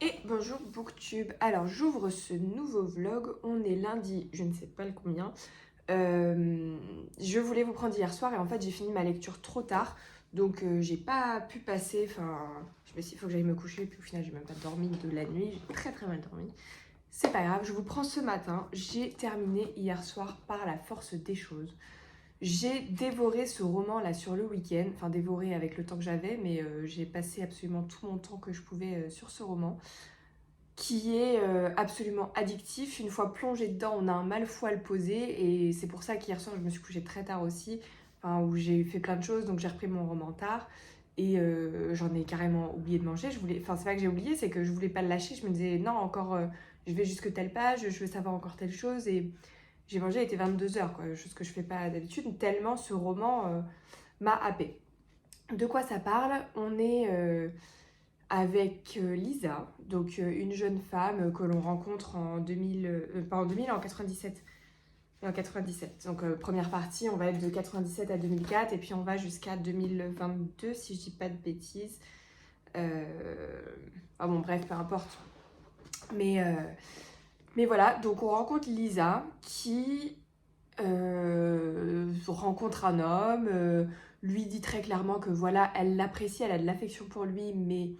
Et bonjour Booktube. Alors j'ouvre ce nouveau vlog, on est lundi, je ne sais pas le combien. Je voulais vous prendre hier soir et en fait j'ai fini ma lecture trop tard. Donc j'ai pas pu passer, je me suis dit il faut que j'aille me coucher. Puis au final j'ai même pas dormi de la nuit, j'ai très mal dormi. C'est pas grave, je vous prends ce matin. J'ai terminé hier soir par la force des choses. J'ai dévoré ce roman là sur le week-end, enfin dévoré avec le temps que j'avais, mais j'ai passé absolument tout mon temps que je pouvais sur ce roman qui est absolument addictif. Une fois plongé dedans, on a un mal fou à le poser et c'est pour ça qu'hier soir je me suis couchée très tard aussi, où j'ai fait plein de choses, donc j'ai repris mon roman tard et j'en ai carrément oublié de manger. C'est pas que j'ai oublié, c'est que je voulais pas le lâcher. Je me disais non, encore je vais jusque telle page, je veux savoir encore telle chose et j'ai mangé, il était 22 h quoi, chose que je fais pas d'habitude, tellement ce roman m'a happée. De quoi ça parle? On est avec Lisa, donc une jeune femme que l'on rencontre en 2000, pas en 2000, en 97. En 97. Donc première partie, on va être de 97 à 2004 et puis on va jusqu'à 2022 si je dis pas de bêtises. Bon bref, peu importe. Mais, euh, mais voilà, donc on rencontre Lisa qui rencontre un homme, lui dit très clairement que voilà, elle l'apprécie, elle a de l'affection pour lui, mais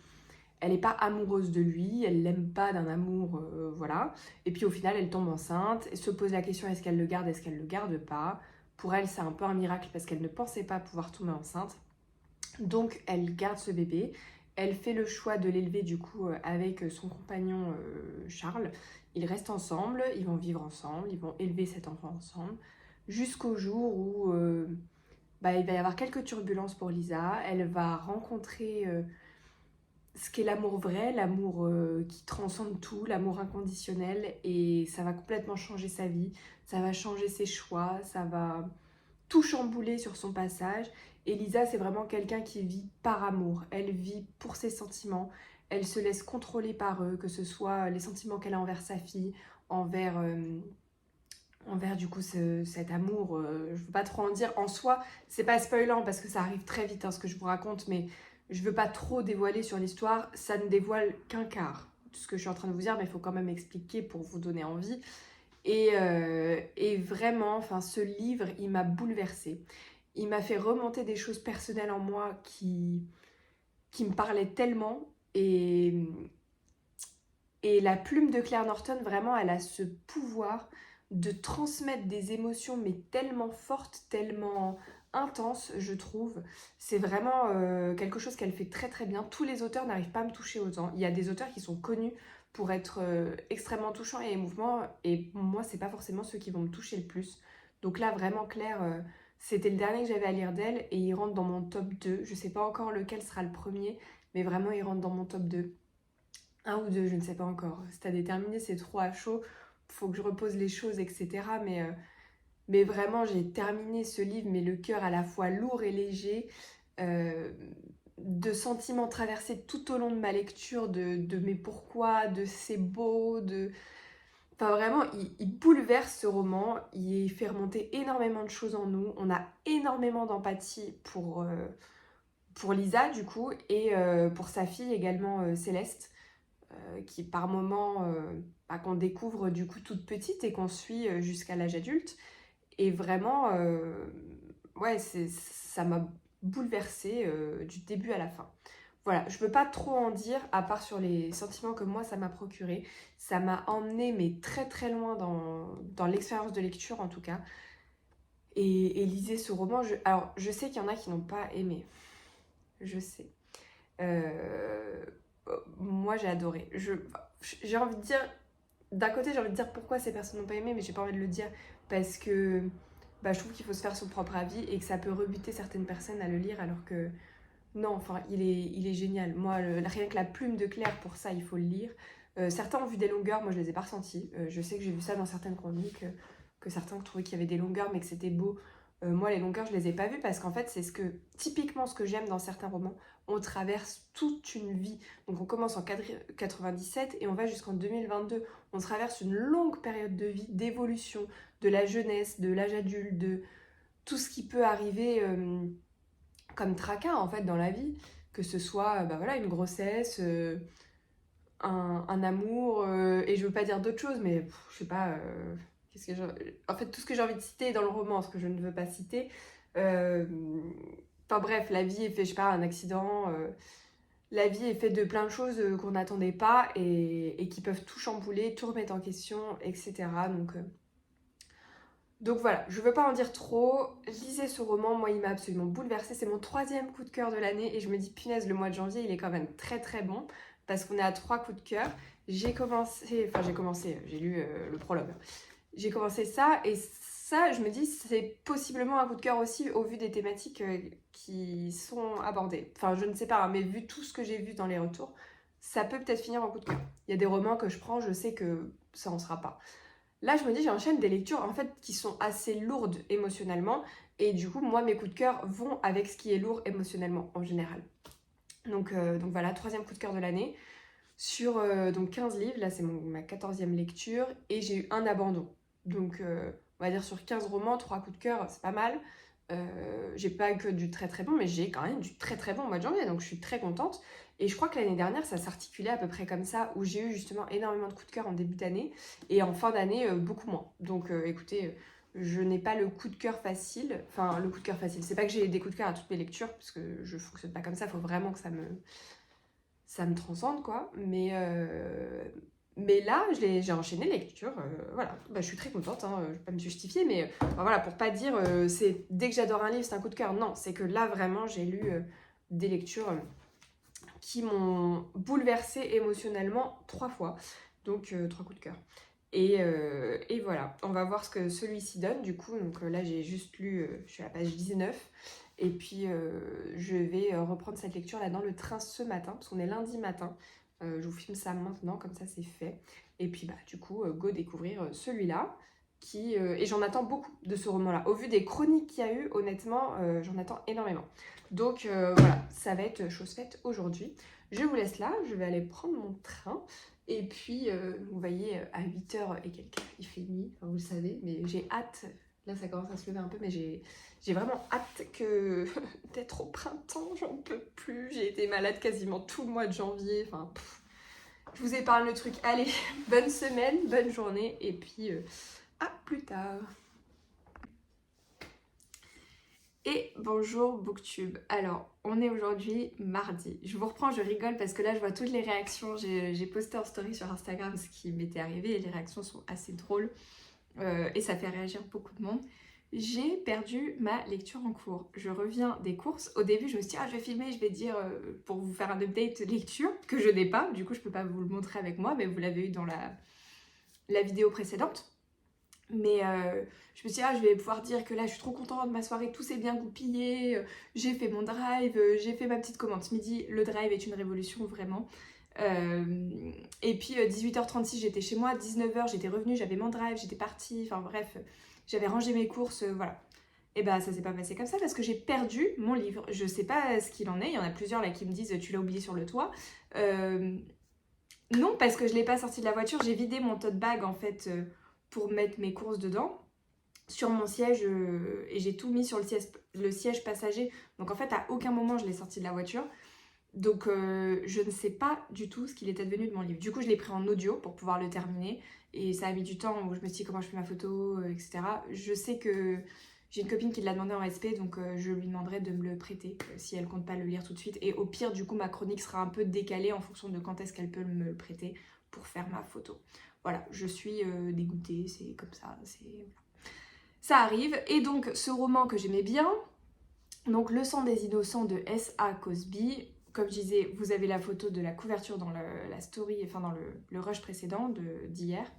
elle n'est pas amoureuse de lui, elle l'aime pas d'un amour, voilà. Et puis au final, elle tombe enceinte, et se pose la question est-ce qu'elle le garde, est-ce qu'elle le garde pas. Pour elle, c'est un peu un miracle parce qu'elle ne pensait pas pouvoir tomber enceinte. Donc elle garde ce bébé. Elle fait le choix de l'élever du coup avec son compagnon Charles. Ils restent ensemble, ils vont vivre ensemble, ils vont élever cet enfant ensemble. Jusqu'au jour où il va y avoir quelques turbulences pour Lisa. Elle va rencontrer ce qu'est l'amour vrai, l'amour qui transcende tout, l'amour inconditionnel, et ça va complètement changer sa vie, ça va changer ses choix, ça va tout chambouler sur son passage. Et Lisa, c'est vraiment quelqu'un qui vit par amour, elle vit pour ses sentiments, elle se laisse contrôler par eux, que ce soit les sentiments qu'elle a envers sa fille, envers... envers du coup cet amour, je veux pas trop en dire en soi, c'est pas spoilant parce que ça arrive très vite ce que je vous raconte, mais je veux pas trop dévoiler sur l'histoire, ça ne dévoile qu'un quart de ce que je suis en train de vous dire, mais il faut quand même expliquer pour vous donner envie. Et vraiment, ce livre, il m'a bouleversée. Il m'a fait remonter des choses personnelles en moi qui me parlaient tellement. Et la plume de Claire Norton, vraiment, elle a ce pouvoir de transmettre des émotions, mais tellement fortes, tellement intenses, je trouve. C'est vraiment quelque chose qu'elle fait très bien. Tous les auteurs n'arrivent pas à me toucher autant. Il y a des auteurs qui sont connus pour être extrêmement touchants et émouvants, et moi, c'est pas forcément ceux qui vont me toucher le plus. Donc là, vraiment, Claire, c'était le dernier que j'avais à lire d'elle, et il rentre dans mon top 2. Je sais pas encore lequel sera le premier, mais vraiment, il rentre dans mon top 2. Un ou deux, je ne sais pas encore. C'est à déterminer, c'est trop à chaud. Faut que je repose les choses, etc. Mais vraiment, j'ai terminé ce livre, mais le cœur à la fois lourd et léger, euh, de sentiments traversés tout au long de ma lecture, de mes pourquoi, de c'est beau, de... Enfin vraiment, il bouleverse ce roman, il fait remonter énormément de choses en nous, on a énormément d'empathie pour Lisa du coup, et pour sa fille également Céleste qui par moment qu'on découvre du coup toute petite et qu'on suit jusqu'à l'âge adulte. Et vraiment, ouais, ça m'a bouleversée du début à la fin. Voilà, je peux pas trop en dire, à part sur les sentiments que moi ça m'a procuré. Ça m'a emmené mais très loin dans l'expérience de lecture en tout cas. Et lisez ce roman. Alors, je sais qu'il y en a qui n'ont pas aimé. Je sais. Euh, Moi j'ai adoré. J'ai envie de dire, d'un côté j'ai envie de dire pourquoi ces personnes n'ont pas aimé, mais j'ai pas envie de le dire parce que je trouve qu'il faut se faire son propre avis et que ça peut rebuter certaines personnes à le lire alors que non, il est génial. Moi, rien que la plume de Claire, pour ça, il faut le lire. Certains ont vu des longueurs, moi je les ai pas ressenties. Je sais que j'ai vu ça dans certaines chroniques, que certains trouvaient qu'il y avait des longueurs mais que c'était beau. Moi, les longueurs, je les ai pas vues parce qu'en fait, c'est typiquement ce que j'aime dans certains romans. On traverse toute une vie. Donc, on commence en 97 et on va jusqu'en 2022. On traverse une longue période de vie, d'évolution, de la jeunesse, de l'âge adulte, de tout ce qui peut arriver comme tracas en fait dans la vie. Que ce soit voilà, une grossesse, un amour, et je veux pas dire d'autres choses, mais je sais pas, en fait, tout ce que j'ai envie de citer est dans le roman, ce que je ne veux pas citer. Euh, Enfin bref, la vie est faite, je sais pas, un accident, la vie est faite de plein de choses qu'on n'attendait pas et qui peuvent tout chambouler, tout remettre en question, etc. Donc voilà, je veux pas en dire trop. Lisez ce roman, moi il m'a absolument bouleversée. C'est mon 3e coup de cœur de l'année et je me dis punaise, le mois de janvier il est quand même très très bon parce qu'on est à 3 coups de cœur. J'ai lu le prologue. J'ai commencé ça et ça, je me dis, c'est possiblement un coup de cœur aussi au vu des thématiques qui sont abordées. Enfin, je ne sais pas, hein, mais vu tout ce que j'ai vu dans les retours, ça peut peut-être finir en coup de cœur. Il y a des romans que je prends, je sais que ça en sera pas. Là, je me dis, j'enchaîne des lectures en fait qui sont assez lourdes émotionnellement et du coup, moi, mes coups de cœur vont avec ce qui est lourd émotionnellement en général. Donc voilà, 3e coup de cœur de l'année sur donc 15 livres. Là, c'est ma 14e lecture et j'ai eu un abandon. Donc, on va dire sur 15 romans, 3 coups de cœur, c'est pas mal. J'ai pas que du très très bon, mais j'ai quand même du très très bon au mois de janvier, donc je suis très contente. Et je crois que l'année dernière, ça s'articulait à peu près comme ça, où j'ai eu justement énormément de coups de cœur en début d'année, et en fin d'année, beaucoup moins. Donc écoutez, je n'ai pas le coup de cœur facile. Enfin, le coup de cœur facile, c'est pas que j'ai des coups de cœur à toutes mes lectures, parce que je fonctionne pas comme ça, il faut vraiment que ça me transcende, quoi. Mais là, j'ai enchaîné les lectures, voilà. Bah, je suis très contente, hein, je vais pas me justifier, mais enfin, voilà, pour pas dire c'est dès que j'adore un livre, c'est un coup de cœur. Non, c'est que là, vraiment, j'ai lu des lectures qui m'ont bouleversée émotionnellement 3 fois. Donc, 3 coups de cœur. Et voilà, on va voir ce que celui-ci donne. Du coup, donc là, j'ai juste lu, je suis à la page 19. Et puis, je vais reprendre cette lecture là dans le train ce matin, parce qu'on est lundi matin. Je vous filme ça maintenant, comme ça c'est fait. Et puis, bah, du coup, go découvrir celui-là. Et j'en attends beaucoup de ce roman-là. Au vu des chroniques qu'il y a eu, honnêtement, j'en attends énormément. Donc voilà, ça va être chose faite aujourd'hui. Je vous laisse là, je vais aller prendre mon train. Et puis, vous voyez, à 8h et quelques, il fait nuit, enfin, vous le savez, mais j'ai hâte. Là, ça commence à se lever un peu, mais j'ai vraiment hâte d'être au printemps, j'en peux plus. J'ai été malade quasiment tout le mois de janvier. Enfin, je vous épargne le truc. Allez, bonne semaine, bonne journée, et puis à plus tard. Et bonjour Booktube. Alors, on est aujourd'hui mardi. Je vous reprends, je rigole parce que là, je vois toutes les réactions. J'ai posté en story sur Instagram ce qui m'était arrivé et les réactions sont assez drôles et ça fait réagir beaucoup de monde. J'ai perdu ma lecture en cours. Je reviens des courses. Au début, je me suis dit, je vais filmer, je vais dire pour vous faire un update lecture que je n'ai pas. Du coup, je peux pas vous le montrer avec moi, mais vous l'avez eu dans la vidéo précédente. Mais je me suis dit, je vais pouvoir dire que là, je suis trop contente de ma soirée, tout s'est bien goupillé, j'ai fait mon drive, j'ai fait ma petite commande ce midi. Le drive est une révolution, vraiment. Et puis 18h36, j'étais chez moi, 19h, j'étais revenue, j'avais mon drive, j'étais partie, enfin bref, j'avais rangé mes courses, voilà. Et bah ça s'est pas passé comme ça parce que j'ai perdu mon livre. Je sais pas ce qu'il en est, il y en a plusieurs là qui me disent tu l'as oublié sur le toit. Non, parce que je l'ai pas sorti de la voiture, j'ai vidé mon tote bag en fait pour mettre mes courses dedans sur mon siège et j'ai tout mis sur le siège passager. Donc en fait à aucun moment je l'ai sorti de la voiture. Donc je ne sais pas du tout ce qu'il est advenu de mon livre. Du coup je l'ai pris en audio pour pouvoir le terminer et ça a mis du temps où je me suis dit comment je fais ma photo, etc. Je sais que j'ai une copine qui l'a demandé en SP, donc je lui demanderai de me le prêter si elle compte pas le lire tout de suite. Et au pire du coup ma chronique sera un peu décalée en fonction de quand est-ce qu'elle peut me le prêter pour faire ma photo. Voilà, je suis dégoûtée, c'est comme ça, ça arrive. Et donc ce roman que j'aimais bien, donc Le sang des innocents de S.A. Cosby. Comme je disais, vous avez la photo de la couverture dans la story, enfin dans le rush précédent d'hier.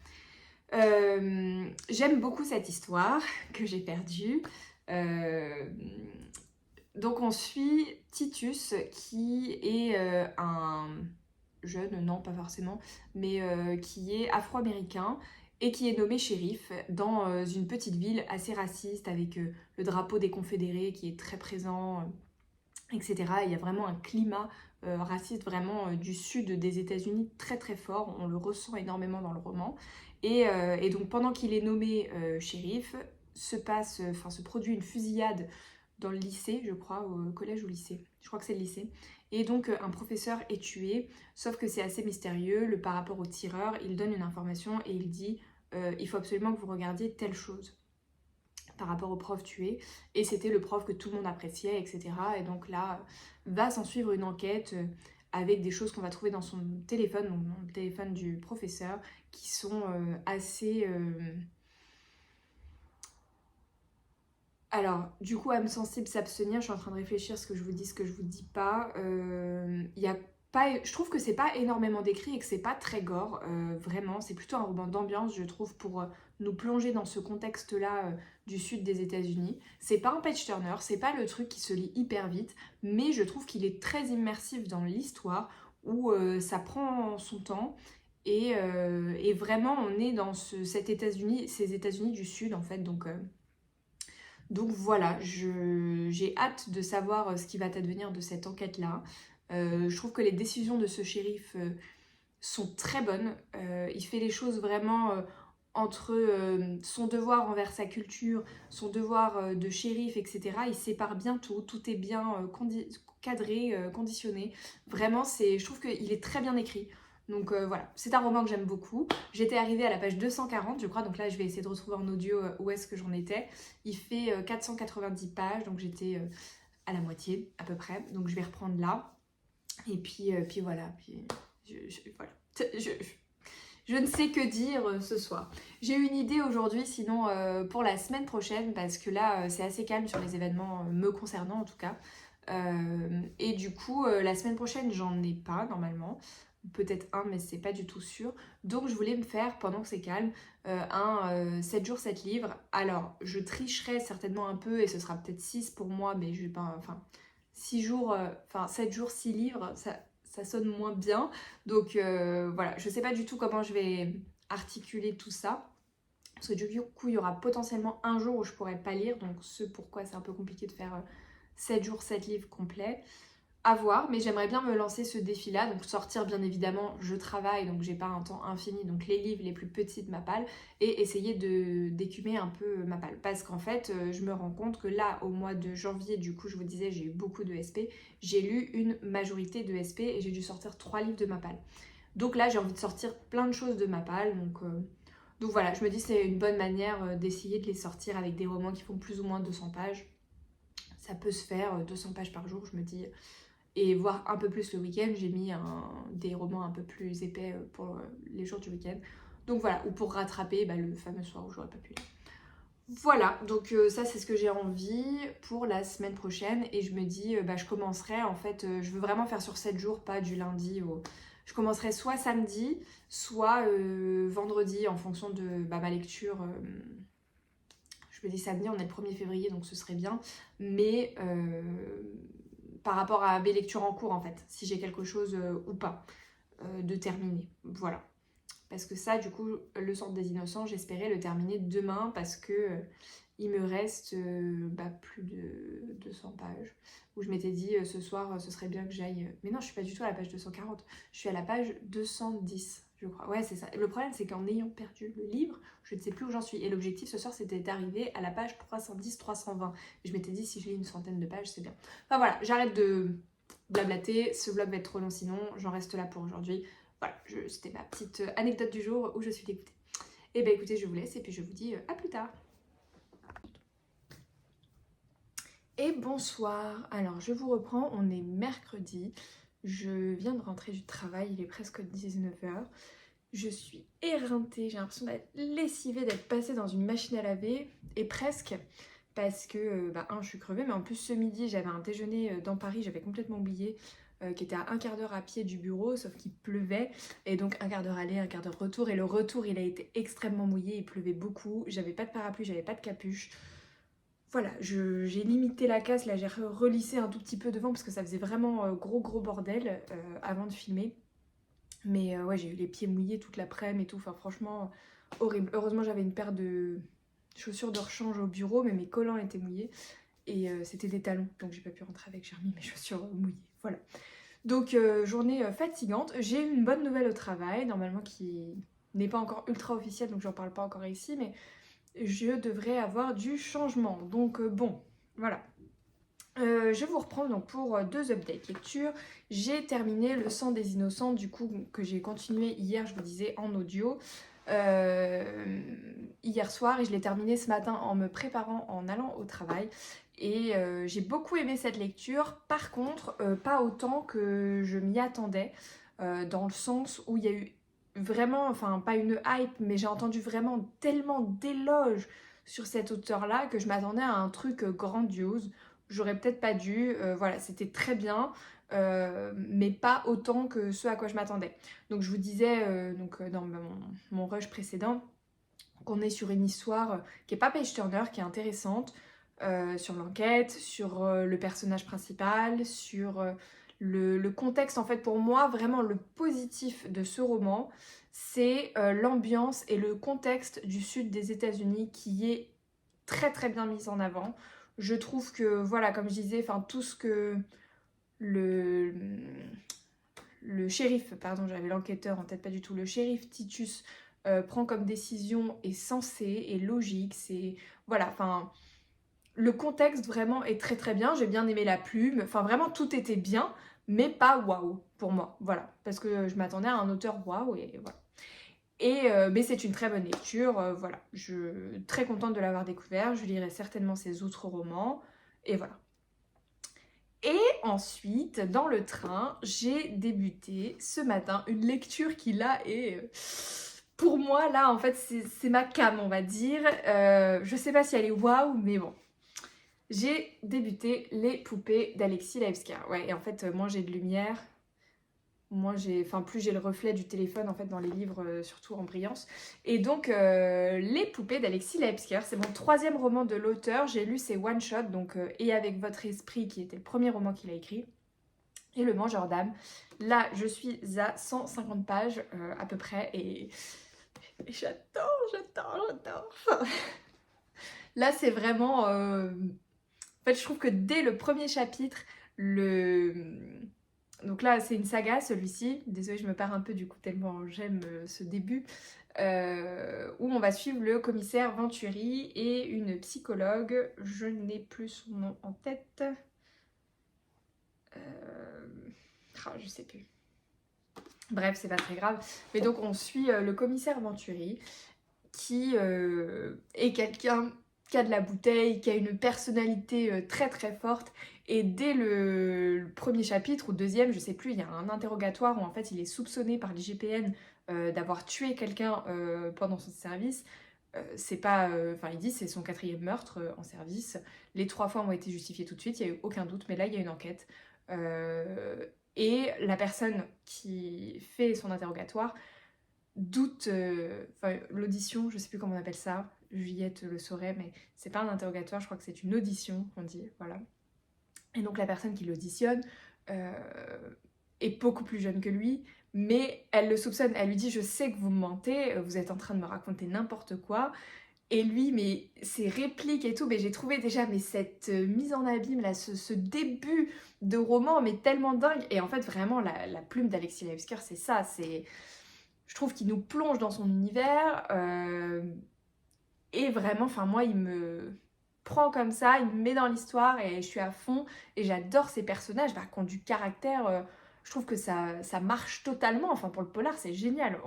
J'aime beaucoup cette histoire que j'ai perdue. Donc on suit Titus qui est un jeune, non pas forcément, mais qui est afro-américain et qui est nommé shérif dans une petite ville assez raciste avec le drapeau des Confédérés qui est très présent, etc. Il y a vraiment un climat raciste vraiment du sud des États-Unis très très fort, on le ressent énormément dans le roman. Et donc pendant qu'il est nommé shérif, se produit une fusillade dans le lycée, je crois, au collège ou lycée. Je crois que c'est le lycée. Et donc un professeur est tué, sauf que c'est assez mystérieux. Par rapport au tireur, il donne une information et il dit il faut absolument que vous regardiez telle chose par rapport au prof tué. Et c'était le prof que tout le monde appréciait, etc. Et donc là, va s'en suivre une enquête avec des choses qu'on va trouver dans son téléphone, donc dans le téléphone du professeur, qui sont assez... Alors, du coup, âme sensible, s'abstenir, je suis en train de réfléchir ce que je vous dis, ce que je vous dis pas. Y a pas. Je trouve que c'est pas énormément décrit et que c'est pas très gore, vraiment. C'est plutôt un roman d'ambiance, je trouve, pour nous plonger dans ce contexte-là du sud des États-Unis. C'est pas un page-turner, c'est pas le truc qui se lit hyper vite, mais je trouve qu'il est très immersif dans l'histoire, où ça prend son temps. Et vraiment, on est dans cet États-Unis, ces États-Unis du Sud, en fait, donc voilà, j'ai hâte de savoir ce qui va advenir de cette enquête-là. Je trouve que les décisions de ce shérif sont très bonnes. Il fait les choses vraiment entre son devoir envers sa culture, son devoir de shérif, etc. Il sépare bien tout est bien cadré, conditionné. Vraiment, je trouve qu'il est très bien écrit. Donc voilà, c'est un roman que j'aime beaucoup. J'étais arrivée à la page 240, je crois, donc là je vais essayer de retrouver en audio où est-ce que j'en étais. Il fait 490 pages, donc j'étais à la moitié à peu près. Donc je vais reprendre là. Et puis voilà, voilà. Je ne sais que dire ce soir. J'ai une idée aujourd'hui, sinon pour la semaine prochaine, parce que là c'est assez calme sur les événements me concernant en tout cas. Et du coup, la semaine prochaine, j'en ai pas normalement. Peut-être un, mais c'est pas du tout sûr. Donc je voulais me faire, pendant que c'est calme, un 7 jours, 7 livres. Alors, je tricherai certainement un peu, et ce sera peut-être 6 pour moi, mais je vais pas... Enfin, 6 jours, 7 jours, 6 livres, ça sonne moins bien. Donc voilà, je sais pas du tout comment je vais articuler tout ça. Parce que du coup, il y aura potentiellement un jour où je pourrais pas lire. Donc ce pourquoi c'est un peu compliqué de faire 7 jours, 7 livres complets. À voir, mais j'aimerais bien me lancer ce défi-là, donc sortir bien évidemment, je travaille, donc j'ai pas un temps infini, donc les livres les plus petits de ma palle, et essayer d'écumer un peu ma palle. Parce qu'en fait, je me rends compte que là, au mois de janvier, du coup, je vous disais, j'ai eu beaucoup de SP, j'ai lu une majorité de SP et j'ai dû sortir 3 livres de ma palle. Donc là, j'ai envie de sortir plein de choses de ma palle, donc voilà, je me dis c'est une bonne manière d'essayer de les sortir avec des romans qui font plus ou moins 200 pages. Ça peut se faire, 200 pages par jour, je me dis... Et voire un peu plus le week-end, j'ai mis des romans un peu plus épais pour les jours du week-end. Donc voilà, ou pour rattraper le fameux soir où j'aurais pas pu lire. Voilà, donc ça c'est ce que j'ai envie pour la semaine prochaine. Et je me dis, je commencerai en fait, je veux vraiment faire sur 7 jours, pas du lundi au... Je commencerai soit samedi, soit vendredi en fonction de ma lecture. Je me dis samedi, on est le 1er février, donc ce serait bien. Mais par rapport à mes lectures en cours en fait, si j'ai quelque chose ou pas de terminer, voilà. Parce que ça, du coup, le Centre des Innocents, j'espérais le terminer demain parce que il me reste plus de 200 pages. Où je m'étais dit ce soir, ce serait bien que j'aille... Mais non, je suis pas du tout à la page 240, je suis à la page 210, je crois. Ouais, c'est ça. Le problème, c'est qu'en ayant perdu le livre, je ne sais plus où j'en suis. Et l'objectif ce soir, c'était d'arriver à la page 310-320. Et je m'étais dit, si je lis une centaine de pages, c'est bien. Enfin voilà, j'arrête de blablater. Ce vlog va être trop long sinon. J'en reste là pour aujourd'hui. Voilà, c'était ma petite anecdote du jour où je suis dégoûtée. Et ben écoutez, je vous laisse et puis je vous dis à plus tard. Et bonsoir, alors je vous reprends, on est mercredi, je viens de rentrer du travail, il est presque 19h, je suis éreintée, j'ai l'impression d'être lessivée, d'être passée dans une machine à laver, et presque, parce que, je suis crevée, mais en plus ce midi j'avais un déjeuner dans Paris, j'avais complètement oublié, qui était à un quart d'heure à pied du bureau, sauf qu'il pleuvait, et donc un quart d'heure aller, un quart d'heure retour, et le retour il a été extrêmement mouillé, il pleuvait beaucoup, j'avais pas de parapluie, j'avais pas de capuche. Voilà, j'ai limité la casse, là j'ai relissé un tout petit peu devant parce que ça faisait vraiment gros bordel avant de filmer. Mais ouais, j'ai eu les pieds mouillés toute l'après-midi et tout, enfin franchement horrible. Heureusement j'avais une paire de chaussures de rechange au bureau, mais mes collants étaient mouillés et c'était des talons, donc j'ai pas pu rentrer avec, j'ai remis mes chaussures mouillées, voilà. Donc journée fatigante, j'ai eu une bonne nouvelle au travail, normalement qui n'est pas encore ultra officielle, donc j'en parle pas encore ici, mais je devrais avoir du changement. Donc bon, voilà. Je vous reprends donc pour 2 updates lecture. J'ai terminé Le sang des innocents, du coup, que j'ai continué hier, je vous disais, en audio, hier soir, et je l'ai terminé ce matin en me préparant, en allant au travail. Et j'ai beaucoup aimé cette lecture. Par contre, pas autant que je m'y attendais, dans le sens où il y a eu vraiment, enfin pas une hype, mais j'ai entendu vraiment tellement d'éloges sur cet auteur-là que je m'attendais à un truc grandiose. J'aurais peut-être pas dû, voilà, c'était très bien, mais pas autant que ce à quoi je m'attendais. Donc je vous disais, dans mon rush précédent, qu'on est sur une histoire qui est pas page turner, qui est intéressante, sur l'enquête, sur le personnage principal, sur le contexte. En fait, pour moi, vraiment le positif de ce roman, c'est l'ambiance et le contexte du sud des États-Unis qui est très très bien mis en avant. Je trouve que, voilà, comme je disais, enfin tout ce que le, le shérif, pardon, j'avais l'enquêteur en tête, pas du tout, le shérif Titus prend comme décision est sensé, est logique, c'est... Voilà, enfin, le contexte vraiment est très très bien, j'ai bien aimé la plume, enfin vraiment tout était bien, mais pas waouh pour moi, voilà, parce que je m'attendais à un auteur waouh et voilà. Mais c'est une très bonne lecture, voilà, je suis très contente de l'avoir découvert, je lirai certainement ses autres romans, et voilà. Et ensuite, dans le train, j'ai débuté ce matin une lecture qui là est... pour moi, là, en fait, c'est ma came, on va dire. Je sais pas si elle est waouh, mais bon. J'ai débuté Les poupées d'Alexis Laevska. Ouais, et en fait, moins j'ai de lumière, plus j'ai le reflet du téléphone en fait dans les livres, surtout en brillance. Et donc, Les poupées d'Alexis Laevska, c'est mon 3e roman de l'auteur. J'ai lu ses one shot, donc Et avec votre esprit, qui était le premier roman qu'il a écrit, et Le Mangeur d'âme. Là, je suis à 150 pages à peu près, et j'adore. Enfin, là, c'est vraiment... En fait, je trouve que dès le premier chapitre, le... Donc là, c'est une saga, celui-ci. Désolée, je me pars un peu du coup, tellement j'aime ce début. Où on va suivre le commissaire Venturi et une psychologue. Je n'ai plus son nom en tête. Je sais plus. Bref, c'est pas très grave. Mais donc, on suit le commissaire Venturi, qui est quelqu'un qui a de la bouteille, qui a une personnalité très très forte. Et dès le premier chapitre ou deuxième, je sais plus, il y a un interrogatoire où en fait il est soupçonné par l'IGPN d'avoir tué quelqu'un pendant son service. C'est pas, il dit c'est son 4e meurtre en service. Les 3 fois ont été justifiés tout de suite, il n'y a eu aucun doute, mais là il y a une enquête. Et la personne qui fait son interrogatoire doute, l'audition, je sais plus comment on appelle ça, Juliette le saurait, mais c'est pas un interrogatoire, je crois que c'est une audition qu'on dit, voilà. Et donc la personne qui l'auditionne euh, est beaucoup plus jeune que lui, mais elle le soupçonne, elle lui dit je sais que vous me mentez, vous êtes en train de me raconter n'importe quoi. Et lui, mais ses répliques et tout, mais j'ai trouvé déjà mais cette mise en abîme, là, ce début de roman, mais tellement dingue. Et en fait, vraiment, la plume d'Alexis Laevsker, c'est ça, c'est... Je trouve qu'il nous plonge dans son univers, et vraiment, enfin moi, il me prend comme ça, il me met dans l'histoire et je suis à fond. Et j'adore ces personnages qui ont du caractère. Je trouve que ça marche totalement. Enfin, pour le polar, c'est génial.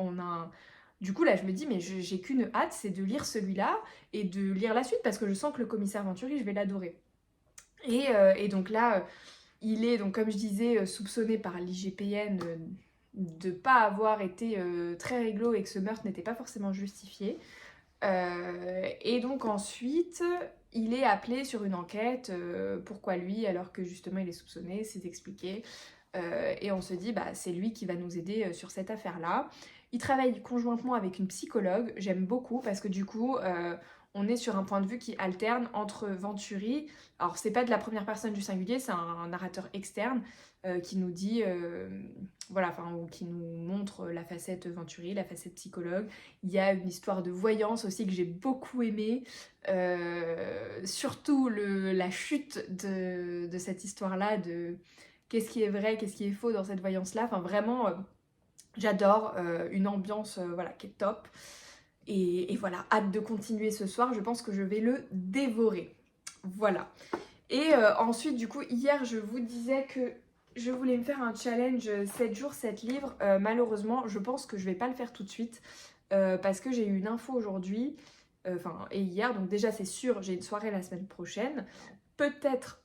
Du coup, là, je me dis, mais j'ai qu'une hâte, c'est de lire celui-là et de lire la suite parce que je sens que le commissaire Venturi, je vais l'adorer. Et donc là, il est, donc, comme je disais, soupçonné par l'IGPN de ne pas avoir été très réglo et que ce meurtre n'était pas forcément justifié. Et donc ensuite, il est appelé sur une enquête. Pourquoi lui, alors que justement il est soupçonné, c'est expliqué. Et on se dit, bah, c'est lui qui va nous aider sur cette affaire-là. Il travaille conjointement avec une psychologue, j'aime beaucoup, parce que du coup, on est sur un point de vue qui alterne entre Venturi. Alors, c'est pas de la première personne du singulier, c'est un narrateur externe qui nous dit, voilà, enfin, ou qui nous montre la facette Venturi, la facette psychologue. Il y a une histoire de voyance aussi que j'ai beaucoup aimée. Surtout la chute de cette histoire-là, de qu'est-ce qui est vrai, qu'est-ce qui est faux dans cette voyance-là. Enfin, vraiment, j'adore, une ambiance voilà, qui est top. Et voilà, hâte de continuer ce soir, je pense que je vais le dévorer. Voilà. Et ensuite, du coup, hier, je vous disais que je voulais me faire un challenge 7 jours, 7 livres. Malheureusement, je pense que je vais pas le faire tout de suite parce que j'ai eu une info aujourd'hui, et hier, donc déjà c'est sûr, j'ai une soirée la semaine prochaine, peut-être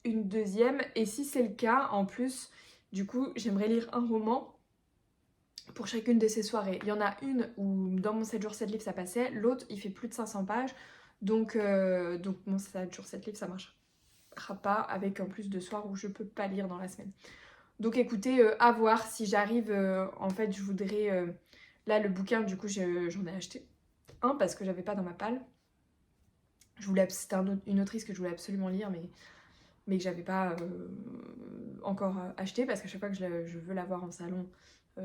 une deuxième, et si c'est le cas, en plus, du coup, j'aimerais lire un roman pour chacune de ces soirées. Il y en a une où dans mon 7 jours 7 livres ça passait, l'autre il fait plus de 500 pages, donc mon 7 jours 7 livres ça marchera pas avec en plus de soirs où je peux pas lire dans la semaine. Donc écoutez, à voir si j'arrive, en fait je voudrais, là le bouquin du coup j'en ai acheté un parce que j'avais pas dans ma palle. C'était une autrice que je voulais absolument lire mais que j'avais pas encore acheté parce qu'à chaque fois que je veux l'avoir en salon,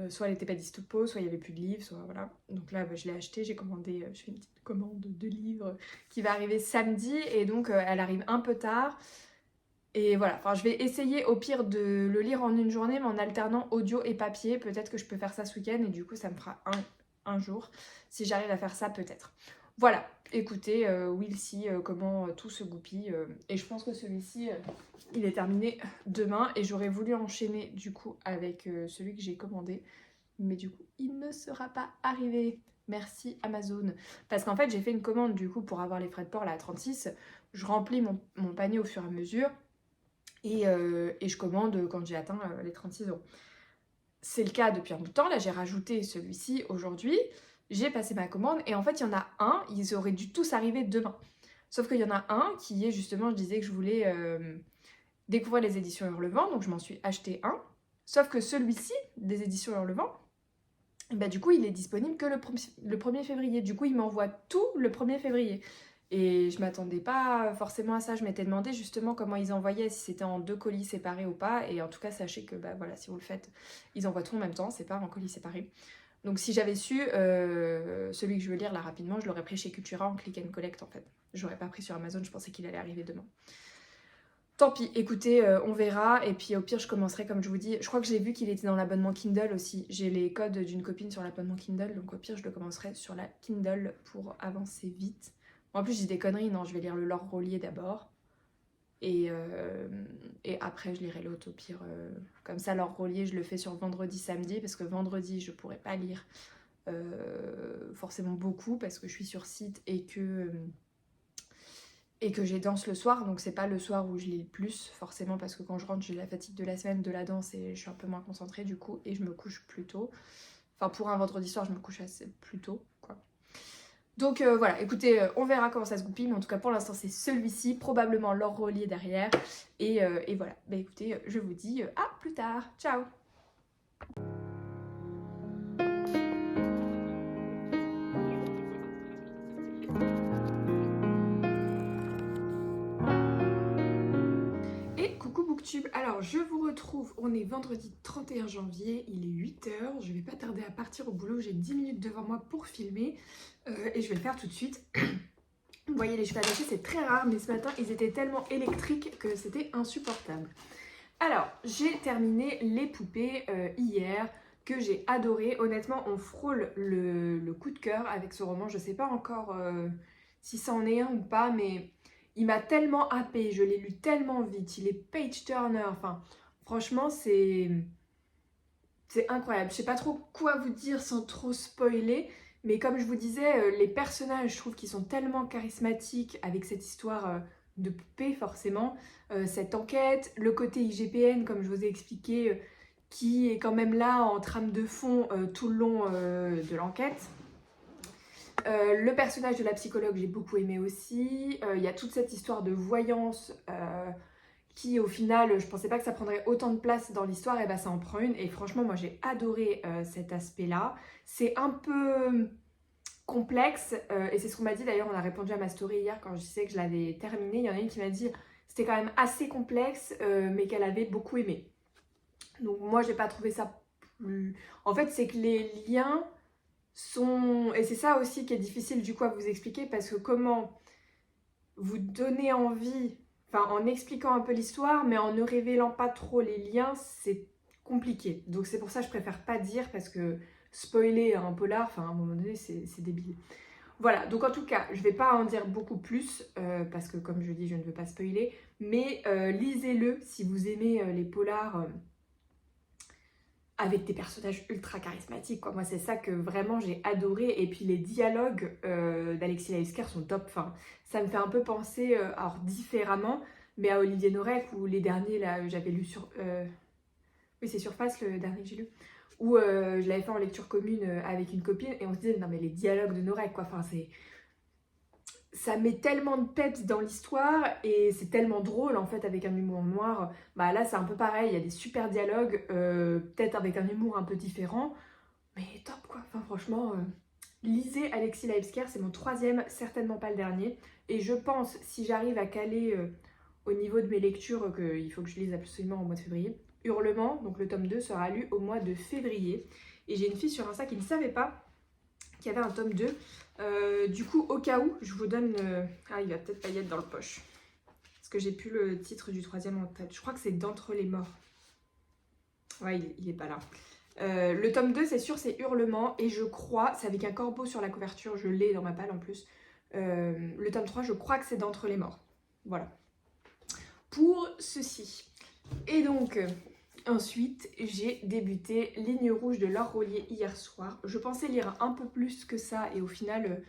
soit elle était pas dispo, soit il y avait plus de livres, soit voilà. Donc là je l'ai acheté, j'ai commandé, je fais une petite commande de livres qui va arriver samedi et donc elle arrive un peu tard. Et voilà, enfin je vais essayer au pire de le lire en une journée mais en alternant audio et papier. Peut-être que je peux faire ça ce week-end et du coup ça me fera un jour. Si j'arrive à faire ça, peut-être. Voilà, écoutez, we'll see comment tout se goupille. Et je pense que celui-ci, il est terminé demain. Et j'aurais voulu enchaîner du coup avec celui que j'ai commandé. Mais du coup, il ne sera pas arrivé. Merci Amazon. Parce qu'en fait, j'ai fait une commande du coup pour avoir les frais de port là à 36. Je remplis mon panier au fur et à mesure. Et je commande quand j'ai atteint les 36 €. C'est le cas depuis un bout de temps. Là, j'ai rajouté celui-ci aujourd'hui. J'ai passé ma commande et en fait, il y en a un, ils auraient dû tous arriver demain. Sauf qu'il y en a un qui est justement, je disais que je voulais découvrir les éditions Hurlevent, donc je m'en suis acheté un. Sauf que celui-ci, des éditions Hurlevent, bah, du coup, il est disponible que le 1er février. Du coup, il m'envoie tout le 1er février. Et je m'attendais pas forcément à ça. Je m'étais demandé justement comment ils envoyaient, si c'était en 2 colis séparés ou pas. Et en tout cas, sachez que bah, voilà, si vous le faites, ils envoient tout en même temps, c'est pas en colis séparés. Donc si j'avais su celui que je veux lire là rapidement, je l'aurais pris chez Cultura en click and collect en fait. J'aurais pas pris sur Amazon, je pensais qu'il allait arriver demain. Tant pis, écoutez, on verra. Et puis au pire, je commencerai comme je vous dis. Je crois que j'ai vu qu'il était dans l'abonnement Kindle aussi. J'ai les codes d'une copine sur l'abonnement Kindle. Donc au pire, je le commencerai sur la Kindle pour avancer vite. En plus, j'ai des conneries. Non, je vais lire le Lord Rollier d'abord. Et après, je lirai l'autre au pire. Comme ça, Lord Rollier, je le fais sur vendredi, samedi. Parce que vendredi, je pourrais pas lire forcément beaucoup. Parce que je suis sur site et que j'ai danse le soir, donc c'est pas le soir où je lis le plus, forcément, parce que quand je rentre, j'ai la fatigue de la semaine, de la danse, et je suis un peu moins concentrée du coup, et je me couche plus tôt. Enfin, pour un vendredi soir, je me couche assez plus tôt, quoi. Donc voilà, écoutez, on verra comment ça se goupille, mais en tout cas pour l'instant c'est celui-ci, probablement Lord Rollier derrière, et voilà. Bah écoutez, je vous dis à plus tard, ciao. Et coucou Booktube, alors je vous retrouve, on est vendredi 31 janvier, il est 8h, je vais pas tarder à partir au boulot, j'ai 10 minutes devant moi pour filmer, et je vais le faire tout de suite. Vous voyez les cheveux attachés, c'est très rare, mais ce matin ils étaient tellement électriques que c'était insupportable. Alors, j'ai terminé Les Poupées hier, que j'ai adoré. Honnêtement, on frôle le coup de cœur avec ce roman. Je sais pas encore si ça en est un ou pas, mais il m'a tellement happé. Je l'ai lu tellement vite. Il est page-turner. Enfin, franchement, c'est incroyable. Je sais pas trop quoi vous dire sans trop spoiler. Mais comme je vous disais, les personnages, je trouve qu'ils sont tellement charismatiques avec cette histoire de poupée, forcément. Cette enquête, le côté IGPN, comme je vous ai expliqué, qui est quand même là en trame de fond tout le long de l'enquête. Le personnage de la psychologue, j'ai beaucoup aimé aussi. Il y a toute cette histoire de voyance qui, au final, je pensais pas que ça prendrait autant de place dans l'histoire, et bah ça en prend une. Et franchement, moi j'ai adoré cet aspect-là. C'est un peu complexe, et c'est ce qu'on m'a dit d'ailleurs, on a répondu à ma story hier quand je disais que je l'avais terminé. Il y en a une qui m'a dit c'était quand même assez complexe, mais qu'elle avait beaucoup aimé. Donc moi j'ai pas trouvé ça plus... En fait c'est que les liens sont... Et c'est ça aussi qui est difficile du coup à vous expliquer, parce que comment vous donner envie, enfin en expliquant un peu l'histoire, mais en ne révélant pas trop les liens, c'est compliqué. Donc c'est pour ça que je préfère pas dire, parce que spoiler un polar, enfin à un moment donné c'est débile. Voilà, donc en tout cas, je vais pas en dire beaucoup plus, parce que comme je dis, je ne veux pas spoiler, mais lisez-le si vous aimez les polars avec des personnages ultra charismatiques, quoi. Moi, c'est ça que vraiment j'ai adoré. Et puis les dialogues d'Alexis Laïsker sont top. Enfin, ça me fait un peu penser, alors différemment, mais à Olivier Norek, ou les derniers, là, j'avais lu sur... Oui, c'est Surface, le dernier que j'ai lu. Où je l'avais fait en lecture commune avec une copine, et on se disait, non mais les dialogues de Norek, quoi. Enfin, c'est... Ça met tellement de peps dans l'histoire et c'est tellement drôle en fait avec un humour noir. Bah là c'est un peu pareil, il y a des super dialogues, peut-être avec un humour un peu différent, mais top quoi. Enfin franchement, lisez Alexis Laïsker, c'est mon 3e, certainement pas le dernier. Et je pense, si j'arrive à caler au niveau de mes lectures, qu'il faut que je lise absolument au mois de février, Hurlement, donc le tome 2 sera lu au mois de février. Et j'ai une fille sur Insta qui ne savait pas qu'il y avait un tome 2. Du coup, au cas où, je vous donne... Ah, il va peut-être pas y être dans le poche. Parce que j'ai plus le titre du 3e en tête. Je crois que c'est D'entre les morts. Ouais, il est pas là. Le tome 2, c'est sûr, c'est Hurlement. Et je crois, c'est avec un corbeau sur la couverture, je l'ai dans ma palle en plus. Le tome 3, je crois que c'est D'entre les morts. Voilà. Pour ceci. Et donc... Ensuite, j'ai débuté Ligne rouge de Laure Rollier hier soir. Je pensais lire un peu plus que ça et au final,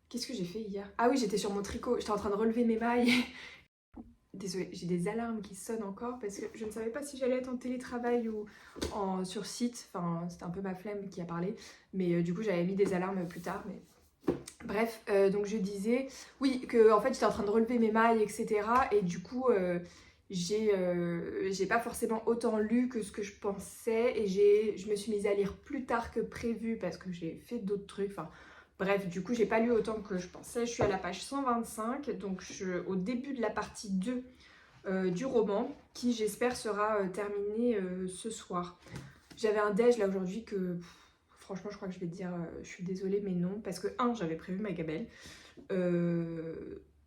qu'est-ce que j'ai fait hier? Ah oui, j'étais sur mon tricot, j'étais en train de relever mes mailles. Désolée, j'ai des alarmes qui sonnent encore parce que je ne savais pas si j'allais être en télétravail ou sur site. Enfin, c'était un peu ma flemme qui a parlé. Mais du coup, j'avais mis des alarmes plus tard. Mais... Bref, donc je disais, oui, que en fait, j'étais en train de relever mes mailles, etc. Et du coup... j'ai pas forcément autant lu que ce que je pensais et je me suis mise à lire plus tard que prévu parce que j'ai fait d'autres trucs. Enfin, bref, du coup, j'ai pas lu autant que je pensais. Je suis à la page 125, donc au début de la partie 2 du roman qui, j'espère, sera terminé ce soir. J'avais un déj là aujourd'hui que, franchement, je crois que je vais te dire, je suis désolée, mais non, parce que 1, j'avais prévu ma gabelle.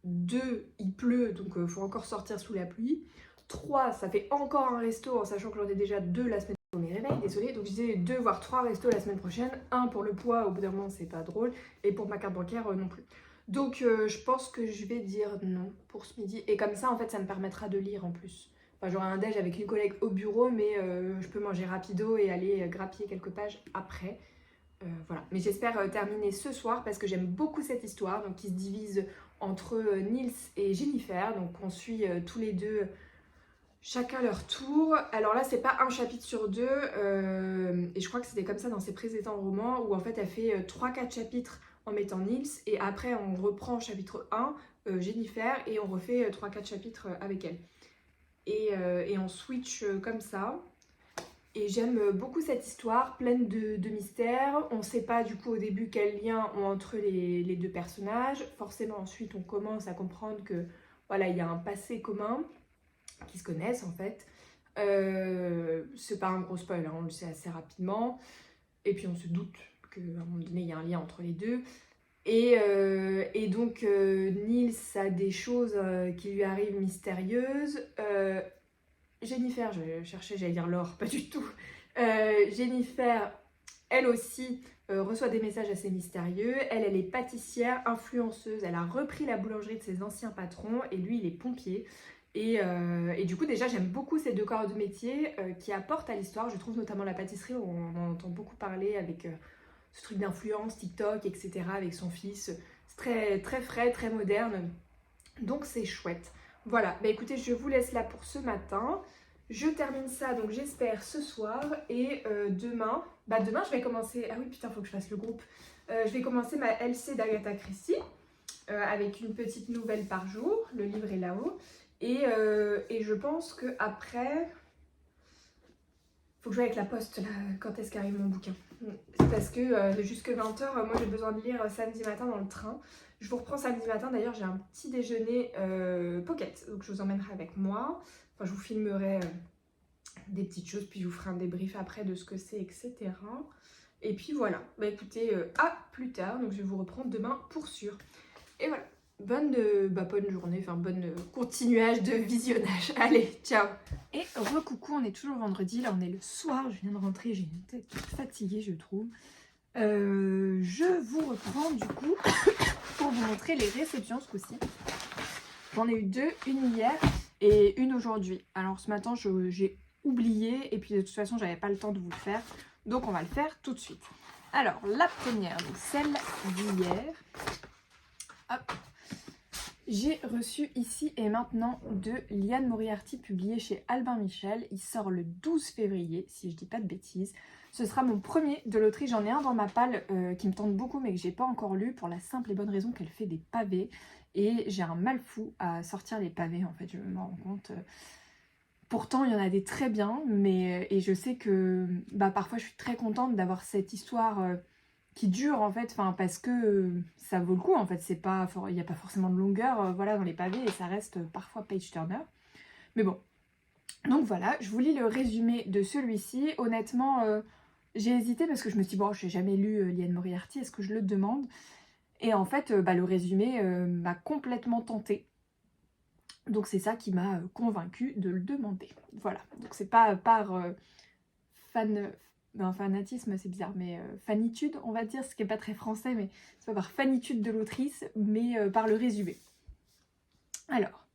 2, il pleut, donc il faut encore sortir sous la pluie. 3, ça fait encore un resto, en sachant que j'en ai déjà 2 la semaine pour mes réveils, désolée. Donc je disais 2 voire 3 restos la semaine prochaine. 1 pour le poids, au bout d'un moment c'est pas drôle. Et pour ma carte bancaire non plus. Donc je pense que je vais dire non pour ce midi. Et comme ça en fait ça me permettra de lire en plus. Enfin j'aurai un déj avec une collègue au bureau, mais je peux manger rapido et aller grappiller quelques pages après. Voilà. Mais j'espère terminer ce soir parce que j'aime beaucoup cette histoire, donc qui se divise entre Nils et Jennifer. Donc on suit tous les deux chacun leur tour. Alors là c'est pas un chapitre sur 2 et je crois que c'était comme ça dans ses précédents romans où en fait elle fait 3-4 chapitres en mettant Nils et après on reprend chapitre 1 Jennifer et on refait 3-4 chapitres avec elle. Et on switch comme ça. Et j'aime beaucoup cette histoire, pleine de mystères. On ne sait pas du coup au début quel lien ont entre les deux personnages. Forcément ensuite on commence à comprendre que voilà, il y a un passé commun, qui se connaissent en fait. C'est pas un gros spoil, hein, on le sait assez rapidement. Et puis on se doute qu'à un moment donné il y a un lien entre les deux. Et donc Nils a des choses qui lui arrivent mystérieuses. Jennifer, je cherchais, j'allais dire Laure, pas du tout. Jennifer, elle aussi, reçoit des messages assez mystérieux. Elle est pâtissière, influenceuse. Elle a repris la boulangerie de ses anciens patrons et lui, il est pompier. Et du coup, déjà, j'aime beaucoup ces deux corps de métier qui apportent à l'histoire. Je trouve notamment la pâtisserie, on en entend beaucoup parler avec ce truc d'influence, TikTok, etc. avec son fils. C'est très, très frais, très moderne. Donc, c'est chouette. Voilà, bah écoutez, je vous laisse là pour ce matin. Je termine ça, donc j'espère ce soir. Et demain, demain je vais commencer... Ah oui, putain, faut que je fasse le groupe. Je vais commencer ma LC d'Agatha Christie avec une petite nouvelle par jour. Le livre est là-haut. Et je pense qu'après... Faut que je joue avec la poste, là, quand est-ce qu'arrive mon bouquin. C'est parce que jusque 20h, moi j'ai besoin de lire samedi matin dans le train. Je vous reprends samedi matin, d'ailleurs j'ai un petit déjeuner pocket, donc je vous emmènerai avec moi. Enfin, je vous filmerai des petites choses, puis je vous ferai un débrief après de ce que c'est, etc. Et puis voilà, bah écoutez, à plus tard, donc je vais vous reprendre demain pour sûr. Et voilà, bonne journée, enfin bonne continuage de visionnage. Allez, ciao. Et recoucou, on est toujours vendredi, là on est le soir, je viens de rentrer, j'ai une tête fatiguée je trouve. Je vous reprends du coup pour vous montrer les réceptions ce coup-ci. J'en ai eu 2, une hier et une aujourd'hui. Alors ce matin, j'ai oublié, et puis de toute façon, j'avais pas le temps de vous le faire. Donc on va le faire tout de suite. Alors, la première, donc celle d'hier. Hop. J'ai reçu ici et maintenant de Liane Moriarty, publié chez Albin Michel. Il sort le 12 février, si je dis pas de bêtises. Ce sera mon premier de l'Autriche. J'en ai un dans ma palle qui me tente beaucoup, mais que j'ai pas encore lu, pour la simple et bonne raison qu'elle fait des pavés. Et j'ai un mal fou à sortir les pavés, en fait, je me rends compte. Pourtant, il y en a des très bien, mais et je sais que parfois je suis très contente d'avoir cette histoire qui dure en fait, parce que ça vaut le coup en fait. Il n'y a pas forcément de longueur voilà, dans les pavés et ça reste parfois page turner. Mais bon, donc voilà, je vous lis le résumé de celui-ci. Honnêtement, j'ai hésité parce que je me suis dit, bon, je n'ai jamais lu Liane Moriarty, est-ce que je le demande? Et en fait, le résumé m'a complètement tentée. Donc c'est ça qui m'a convaincue de le demander. Voilà, donc c'est pas par fanatisme, c'est bizarre, mais fanitude, on va dire, ce qui n'est pas très français, mais c'est pas par fanitude de l'autrice, mais par le résumé. Alors,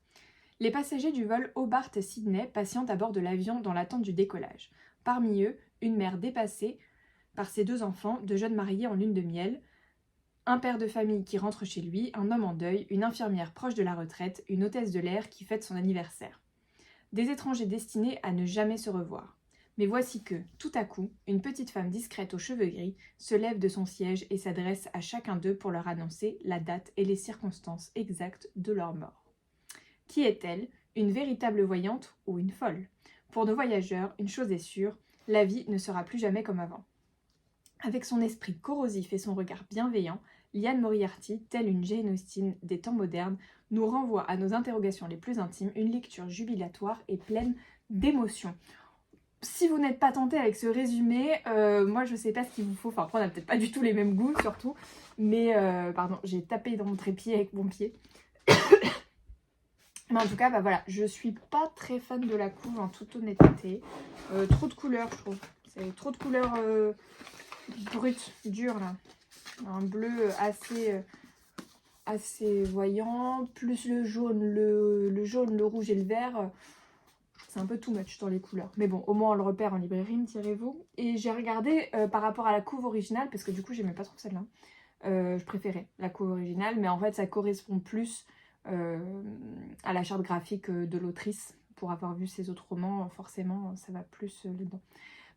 les passagers du vol Hobart-Sydney patientent à bord de l'avion dans l'attente du décollage. Parmi eux, une mère dépassée par ses 2 enfants, 2 jeunes mariés en lune de miel, un père de famille qui rentre chez lui, un homme en deuil, une infirmière proche de la retraite, une hôtesse de l'air qui fête son anniversaire. Des étrangers destinés à ne jamais se revoir. Mais voici que, tout à coup, une petite femme discrète aux cheveux gris se lève de son siège et s'adresse à chacun d'eux pour leur annoncer la date et les circonstances exactes de leur mort. Qui est-elle? Une véritable voyante ou une folle? Pour nos voyageurs, une chose est sûre, la vie ne sera plus jamais comme avant. Avec son esprit corrosif et son regard bienveillant, Liane Moriarty, telle une Jane Austen des temps modernes, nous renvoie à nos interrogations les plus intimes, une lecture jubilatoire et pleine d'émotions. Si vous n'êtes pas tenté avec ce résumé, moi je sais pas ce qu'il vous faut, enfin après on n'a peut-être pas du tout les mêmes goûts surtout, mais pardon, j'ai tapé dans mon trépied avec mon pied. Mais en tout cas, voilà, je suis pas très fan de la couve en toute honnêteté. Trop de couleurs, je trouve. C'est trop de couleurs brutes, dures là. Un bleu assez voyant, plus le jaune, le rouge et le vert. C'est un peu too much dans les couleurs. Mais bon, au moins on le repère en librairie, me direz-vous. Et j'ai regardé par rapport à la couve originale, parce que du coup j'aimais pas trop celle-là. Je préférais la couve originale, mais en fait ça correspond plus à la charte graphique de l'autrice. Pour avoir vu ses autres romans, forcément ça va plus là-dedans.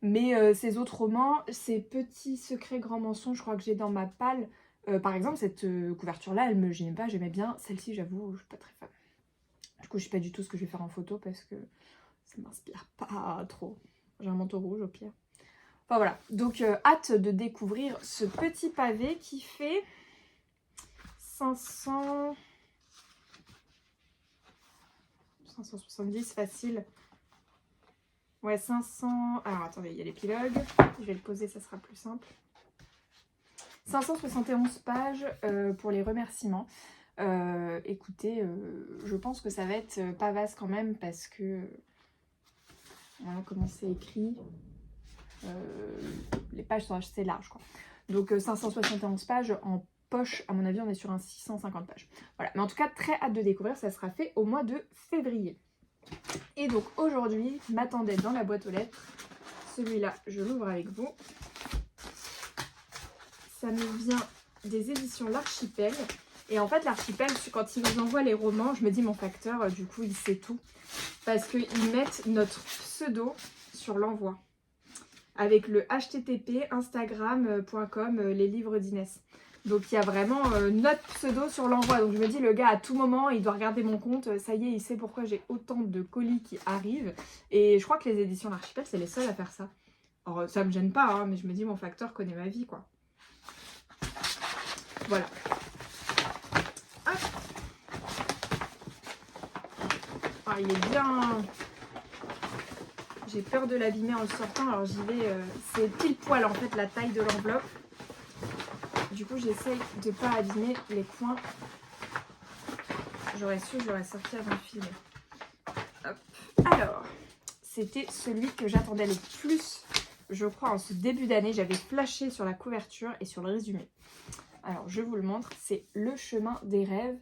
Mais ces autres romans, ces petits secrets grands mensonges, je crois que j'ai dans ma palle. Par exemple, cette couverture-là, elle me gênait pas, j'aimais bien. Celle-ci, j'avoue, je suis pas très fan. Du coup, je sais pas du tout ce que je vais faire en photo parce que ça m'inspire pas trop. J'ai un manteau rouge au pire. Enfin voilà, donc hâte de découvrir ce petit pavé qui fait 570 facile. Ouais, 500... Alors attendez, il y a l'épilogue. Je vais le poser, ça sera plus simple. 571 pages pour les remerciements. Écoutez, je pense que ça va être pas vaste quand même parce que... Voilà comment c'est écrit. Les pages sont assez larges, quoi. Donc 571 pages en poche, à mon avis, on est sur un 650 pages. Voilà, mais en tout cas, très hâte de découvrir. Ça sera fait au mois de février. Et donc aujourd'hui, m'attendait dans la boîte aux lettres. Celui-là, je l'ouvre avec vous. Ça me vient des éditions L'Archipel. Et en fait, L'Archipel, quand ils nous envoient les romans, je me dis mon facteur, du coup, il sait tout. Parce qu'ils mettent notre pseudo sur l'envoi. Avec le http instagram.com les livres d'Inès. Donc il y a vraiment notre pseudo sur l'envoi. Donc je me dis, le gars, à tout moment, il doit regarder mon compte. Ça y est, il sait pourquoi j'ai autant de colis qui arrivent. Et je crois que les éditions L'Archipel, c'est les seules à faire ça. Alors ça me gêne pas, hein, mais je me dis, mon facteur connaît ma vie, quoi. Voilà. Hop. Ah, il est bien... J'ai peur de l'abîmer en le sortant, alors j'y vais... c'est pile poil, en fait, la taille de l'enveloppe. Du coup, j'essaye de ne pas abîmer les coins. J'aurais su, j'aurais sorti avant de filmer. Hop. Alors, c'était celui que j'attendais le plus, je crois, en ce début d'année. J'avais flashé sur la couverture et sur le résumé. Alors, je vous le montre. C'est Le chemin des rêves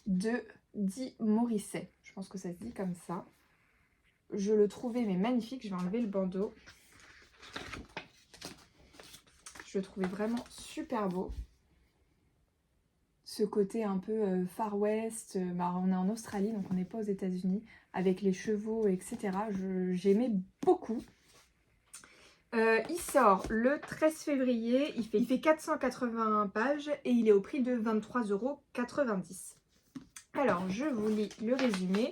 de Di Morisset. Je pense que ça se dit comme ça. Je le trouvais mais magnifique. Je vais enlever le bandeau. Je le trouvais vraiment super beau. Ce côté un peu Far West. On est en Australie, donc on n'est pas aux États-Unis. Avec les chevaux, etc. J'aimais beaucoup. Il sort le 13 février. Il fait 481 pages et il est au prix de 23,90 €. Alors, je vous lis le résumé.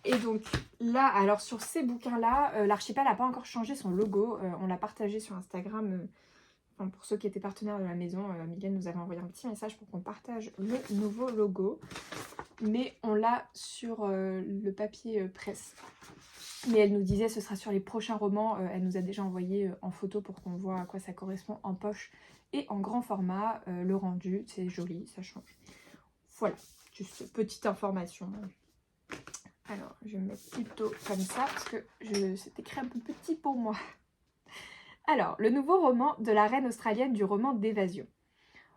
Et donc là, alors sur ces bouquins-là, l'Archipel n'a pas encore changé son logo. On l'a partagé sur Instagram. Pour ceux qui étaient partenaires de la maison, Mylène nous avait envoyé un petit message pour qu'on partage le nouveau logo. Mais on l'a sur le papier presse. Mais elle nous disait ce sera sur les prochains romans. Elle nous a déjà envoyé en photo pour qu'on voit à quoi ça correspond en poche et en grand format. Le rendu, c'est joli, ça change. Voilà, juste petite information. Alors, je vais me mettre plutôt comme ça parce que c'est écrit un peu petit pour moi. Alors, le nouveau roman de la reine australienne du roman d'évasion.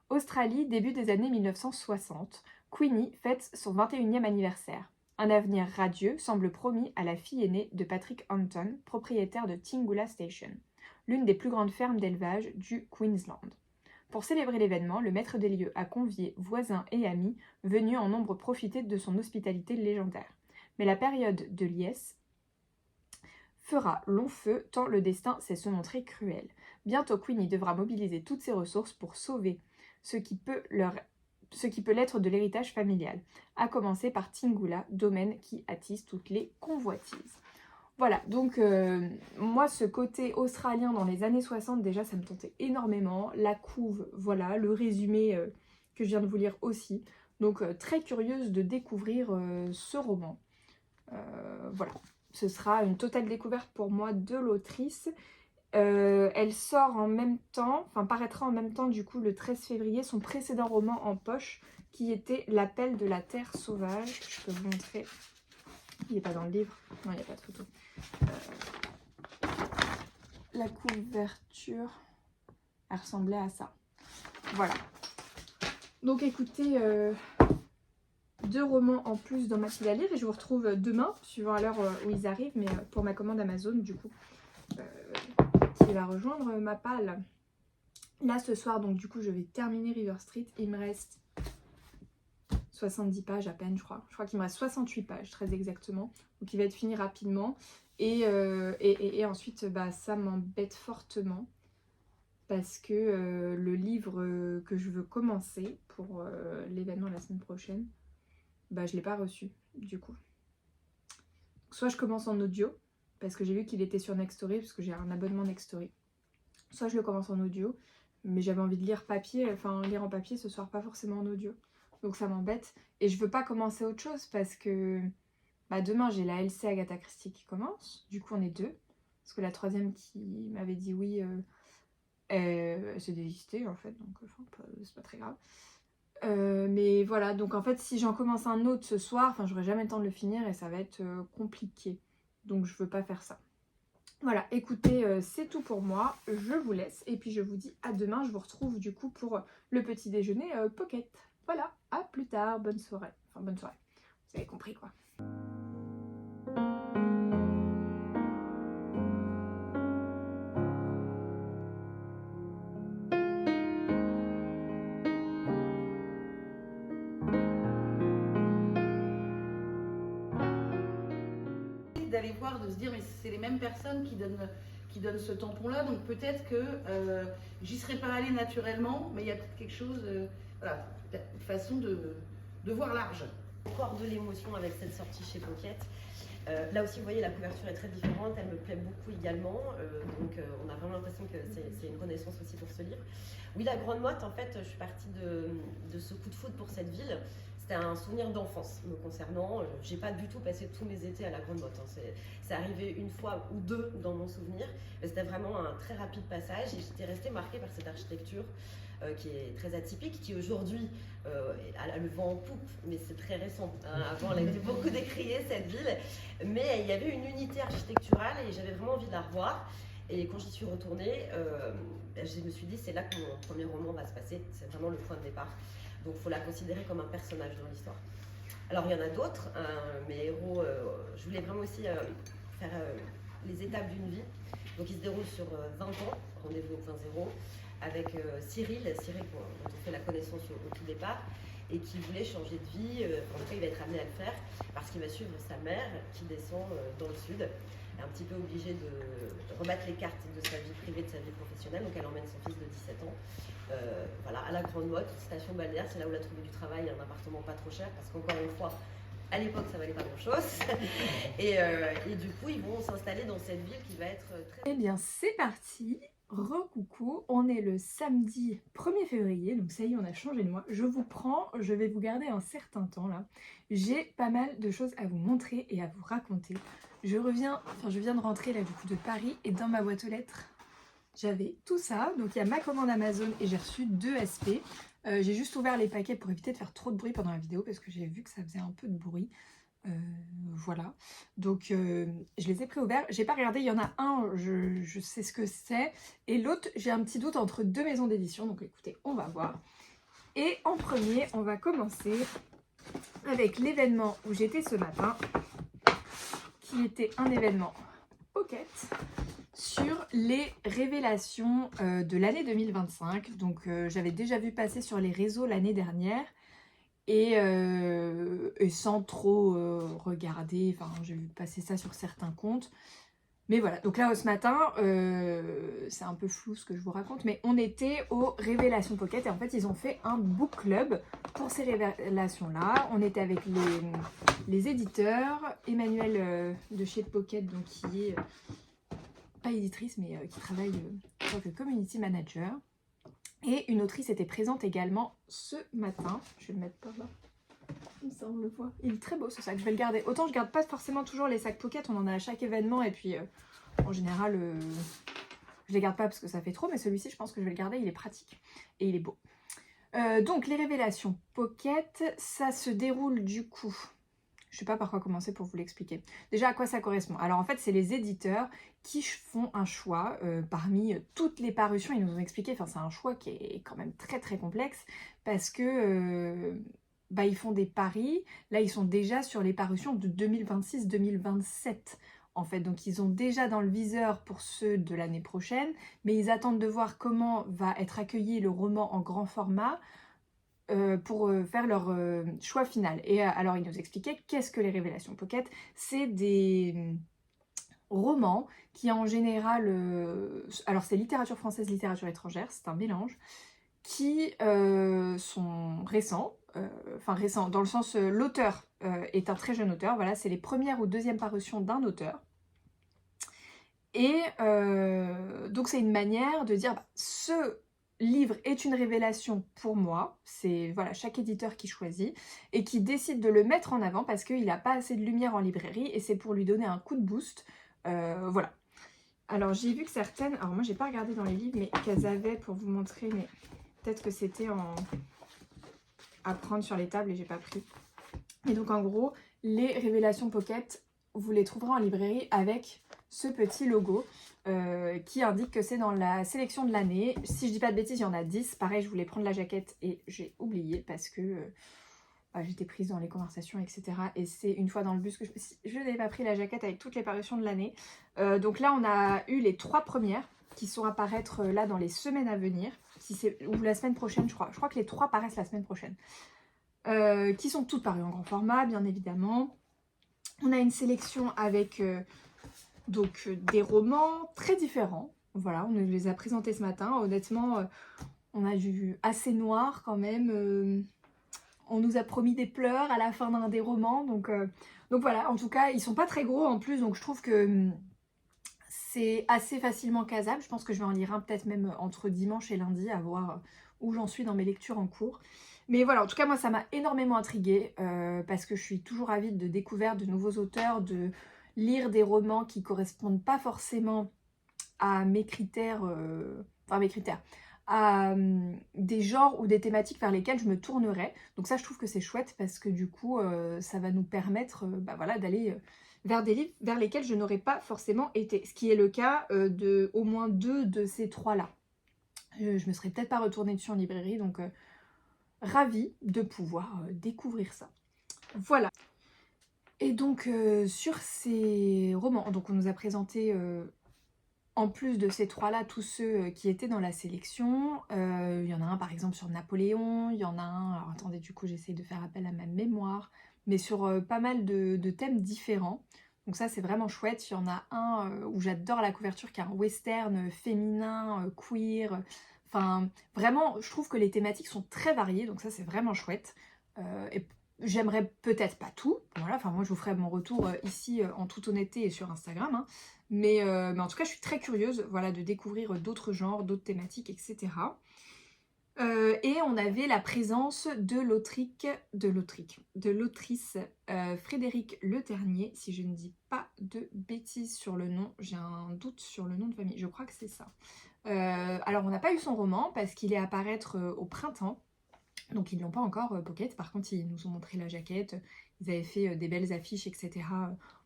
Australie, début des années 1960. Queenie fête son 21e anniversaire. Un avenir radieux semble promis à la fille aînée de Patrick Hampton, propriétaire de Tingula Station, l'une des plus grandes fermes d'élevage du Queensland. Pour célébrer l'événement, le maître des lieux a convié voisins et amis venus en nombre profiter de son hospitalité légendaire. Mais la période de liesse fera long feu tant le destin sait se montrer cruel. Bientôt, Queenie devra mobiliser toutes ses ressources pour sauver ce qui peut l'être de l'héritage familial, à commencer par Tingula, domaine qui attise toutes les convoitises. Voilà, donc moi ce côté australien dans les années 60, déjà ça me tentait énormément. La couve, voilà, le résumé que je viens de vous lire aussi. Donc très curieuse de découvrir ce roman. Voilà, ce sera une totale découverte pour moi de l'autrice. Elle sort en même temps, paraîtra en même temps du coup le 13 février, son précédent roman en poche qui était L'appel de la terre sauvage. Je peux vous montrer. Il n'est pas dans le livre. Non, il n'y a pas de photo. La couverture, elle ressemblait à ça. Voilà. Donc écoutez, 2 romans en plus dans ma file à lire et je vous retrouve demain, suivant à l'heure où ils arrivent, mais pour ma commande Amazon du coup, qui va rejoindre ma palle. Là ce soir, donc du coup je vais terminer River Street. Il me reste 70 pages à peine, je crois. Je crois qu'il me reste 68 pages, très exactement. Donc il va être fini rapidement. Et ensuite, ça m'embête fortement. Parce que le livre que je veux commencer pour l'événement la semaine prochaine, je ne l'ai pas reçu, du coup. Soit je commence en audio, parce que j'ai vu qu'il était sur Nextory, parce que j'ai un abonnement Nextory. Soit je le commence en audio, mais j'avais envie de lire lire en papier ce soir, pas forcément en audio. Donc ça m'embête. Et je veux pas commencer autre chose parce que demain j'ai la LC Agatha Christie qui commence. Du coup on est 2. Parce que la 3e qui m'avait dit oui, s'est désistée en fait. Donc c'est pas très grave. Mais voilà, donc en fait si j'en commence un autre ce soir, j'aurai jamais le temps de le finir et ça va être compliqué. Donc je veux pas faire ça. Voilà, écoutez, c'est tout pour moi. Je vous laisse et puis je vous dis à demain. Je vous retrouve du coup pour le petit déjeuner Pocket. Voilà, à plus tard, bonne soirée. Bonne soirée, vous avez compris quoi. D'aller voir, de se dire mais c'est les mêmes personnes qui donnent ce tampon là, donc peut-être que j'y serais pas allée naturellement, mais il y a peut-être quelque chose, voilà, une façon de voir large. Encore de l'émotion avec cette sortie chez Pocket. Là aussi vous voyez la couverture est très différente, elle me plaît beaucoup également, donc on a vraiment l'impression que c'est une renaissance aussi pour ce livre. Oui, la Grande Motte, en fait je suis partie de ce coup de foudre pour cette ville. C'était un souvenir d'enfance me concernant. J'ai pas du tout passé tous mes étés à la Grande Motte. C'est arrivé une fois ou 2 dans mon souvenir. Mais c'était vraiment un très rapide passage et j'étais restée marquée par cette architecture qui est très atypique, qui aujourd'hui a le vent en poupe, mais c'est très récent. Avant, elle a été beaucoup décriée cette ville. Mais il y avait une unité architecturale et j'avais vraiment envie de la revoir. Et quand j'y suis retournée, je me suis dit c'est là que mon premier roman va se passer. C'est vraiment le point de départ. Donc il faut la considérer comme un personnage dans l'histoire. Alors il y en a d'autres, mes héros, je voulais vraiment aussi faire les étapes d'une vie. Donc il se déroule sur 20 ans, rendez-vous au point zéro, avec Cyril dont on fait la connaissance au tout départ, et qui voulait changer de vie. En tout cas, il va être amené à le faire parce qu'il va suivre sa mère qui descend dans le sud, un petit peu obligée de remettre les cartes de sa vie privée, de sa vie professionnelle. Donc elle emmène son fils de 17 ans. Voilà, à la Grande Motte, station balnéaire, c'est là où elle a trouvé du travail, un appartement pas trop cher, parce qu'encore une fois, à l'époque, ça valait pas grand-chose. et du coup, ils vont s'installer dans cette ville qui va être très... Eh bien, c'est parti. Recoucou, on est le samedi 1er février, donc ça y est, on a changé de mois. Je vous prends, je vais vous garder un certain temps là. J'ai pas mal de choses à vous montrer et à vous raconter. Je viens de rentrer là du coup de Paris, et dans ma boîte aux lettres, j'avais tout ça. Donc il y a ma commande Amazon et j'ai reçu 2 SP. J'ai juste ouvert les paquets pour éviter de faire trop de bruit pendant la vidéo parce que j'ai vu que ça faisait un peu de bruit. Voilà, donc je les ai préouverts. J'ai pas regardé, il y en a un, je sais ce que c'est, et l'autre, j'ai un petit doute entre 2 maisons d'édition. Donc écoutez, on va voir. Et en premier, on va commencer avec l'événement où j'étais ce matin, qui était un événement Pocket sur les révélations de l'année 2025. Donc j'avais déjà vu passer sur les réseaux l'année dernière, et sans trop regarder, enfin j'ai vu passer ça sur certains comptes. Mais voilà, donc là ce matin, c'est un peu flou ce que je vous raconte, mais on était aux Révélations Pocket, et en fait ils ont fait un book club pour ces révélations-là. On était avec les éditeurs, Emmanuelle de chez Pocket, donc qui est pas éditrice, mais qui travaille en tant que community manager. Et une autrice était présente également ce matin. Je vais le mettre par là. Comme ça on le voit. Il est très beau ce sac, je vais le garder. Autant je garde pas forcément toujours les sacs Pocket, on en a à chaque événement, et puis en général je les garde pas parce que ça fait trop, mais celui-ci je pense que je vais le garder, il est pratique et il est beau. Donc les révélations Pocket, ça se déroule du coup... Je sais pas par quoi commencer pour vous l'expliquer. Déjà, à quoi ça correspond? Alors en fait, c'est les éditeurs qui font un choix parmi toutes les parutions. Ils nous ont expliqué, enfin c'est un choix qui est quand même très très complexe, parce que ils font des paris. Là, ils sont déjà sur les parutions de 2026-2027 en fait. Donc ils ont déjà dans le viseur pour ceux de l'année prochaine, mais ils attendent de voir comment va être accueilli le roman en grand format, pour faire leur choix final. Et alors il nous expliquait qu'est-ce que les révélations Pocket. C'est des romans qui en général, alors c'est littérature française, littérature étrangère, c'est un mélange, qui sont récents, enfin récents dans le sens l'auteur est un très jeune auteur, voilà, c'est les premières ou deuxièmes parutions d'un auteur. Et donc c'est une manière de dire, ce livre est une révélation pour moi. C'est voilà, chaque éditeur qui choisit et qui décide de le mettre en avant parce qu'il n'a pas assez de lumière en librairie, et c'est pour lui donner un coup de boost. Voilà. Alors j'ai vu que certaines, alors moi j'ai pas regardé dans les livres, mais qu'elles avaient, pour vous montrer, mais peut-être que c'était à prendre sur les tables et j'ai pas pris. Et donc en gros, les révélations Pocket, vous les trouverez en librairie avec ce petit logo qui indique que c'est dans la sélection de l'année. Si je dis pas de bêtises, il y en a 10. Pareil, je voulais prendre la jaquette et j'ai oublié parce que j'étais prise dans les conversations, etc. Et c'est une fois dans le bus que je n'avais pas pris la jaquette avec toutes les parutions de l'année. Donc là, on a eu les 3 premières qui sont à paraître là dans les semaines à venir. Ou la semaine prochaine, je crois. Je crois que les 3 paraissent la semaine prochaine. Qui sont toutes parues en grand format, bien évidemment. On a une sélection avec donc des romans très différents. Voilà, on nous les a présentés ce matin. Honnêtement, on a du assez noir quand même. On nous a promis des pleurs à la fin d'un des romans. Donc voilà, en tout cas, ils sont pas très gros en plus. Donc je trouve que c'est assez facilement casable. Je pense que je vais en lire un peut-être même entre dimanche et lundi, à voir où j'en suis dans mes lectures en cours. Mais voilà, en tout cas, moi, ça m'a énormément intriguée parce que je suis toujours avide de découvertes de nouveaux auteurs, de lire des romans qui correspondent pas forcément à mes critères, à des genres ou des thématiques vers lesquelles je me tournerais. Donc ça, je trouve que c'est chouette parce que du coup, ça va nous permettre voilà, d'aller vers des livres vers lesquels je n'aurais pas forcément été. Ce qui est le cas de au moins 2 de ces 3-là. Je me serais peut-être pas retournée dessus en librairie, donc ravie de pouvoir découvrir ça. Voilà. Et donc sur ces romans, donc on nous a présenté en plus de ces trois-là, tous ceux qui étaient dans la sélection. Il y en a un par exemple sur Napoléon, il y en a un, alors attendez, du coup j'essaye de faire appel à ma mémoire, mais sur pas mal de thèmes différents. Donc ça c'est vraiment chouette. Il y en a un où j'adore la couverture, qui est un western féminin, queer. Enfin vraiment, je trouve que les thématiques sont très variées, donc ça c'est vraiment chouette. Et j'aimerais peut-être pas tout, voilà, enfin moi je vous ferai mon retour ici en toute honnêteté et sur Instagram, hein. Mais en tout cas je suis très curieuse, voilà, de découvrir d'autres genres, d'autres thématiques, etc. Et on avait la présence de l'autrice Frédéric Le Ternier, si je ne dis pas de bêtises sur le nom, j'ai un doute sur le nom de famille, je crois que c'est ça. Alors on n'a pas eu son roman parce qu'il est à paraître au printemps. Donc ils ne l'ont pas encore Pocket, par contre ils nous ont montré la jaquette, ils avaient fait des belles affiches, etc.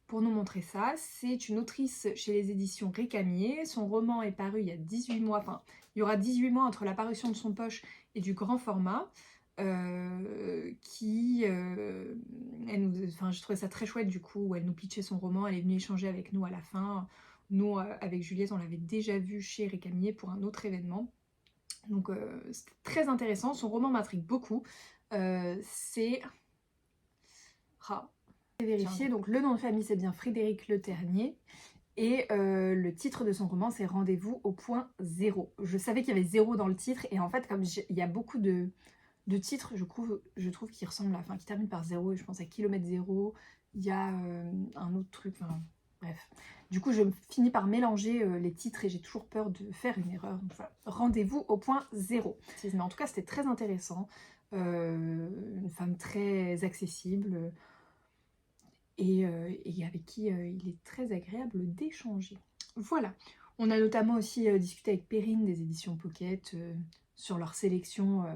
pour nous montrer ça. C'est une autrice chez les éditions Récamier, son roman est paru il y a 18 mois, enfin il y aura 18 mois entre la parution de son poche et du grand format, je trouvais ça très chouette du coup, où elle nous pitchait son roman, elle est venue échanger avec nous à la fin. Nous, avec Juliette, on l'avait déjà vu chez Récamier pour un autre événement. Donc c'était très intéressant, son roman m'intrigue beaucoup. C'est... vérifier, donc le nom de famille c'est bien Frédéric Le Ternier. Et le titre de son roman c'est Rendez-vous au point zéro. Je savais qu'il y avait zéro dans le titre, et en fait comme il y a beaucoup de titres, je trouve qui ressemblent à... Enfin qui terminent par zéro, et je pense à Kilomètre Zéro, il y a un autre truc, enfin bref. Du coup, je finis par mélanger les titres et j'ai toujours peur de faire une erreur. Donc voilà, Rendez-vous au point zéro. Mais en tout cas, c'était très intéressant. Une femme très accessible et avec qui il est très agréable d'échanger. Voilà. On a notamment aussi discuté avec Perrine des éditions Pocket sur leur sélection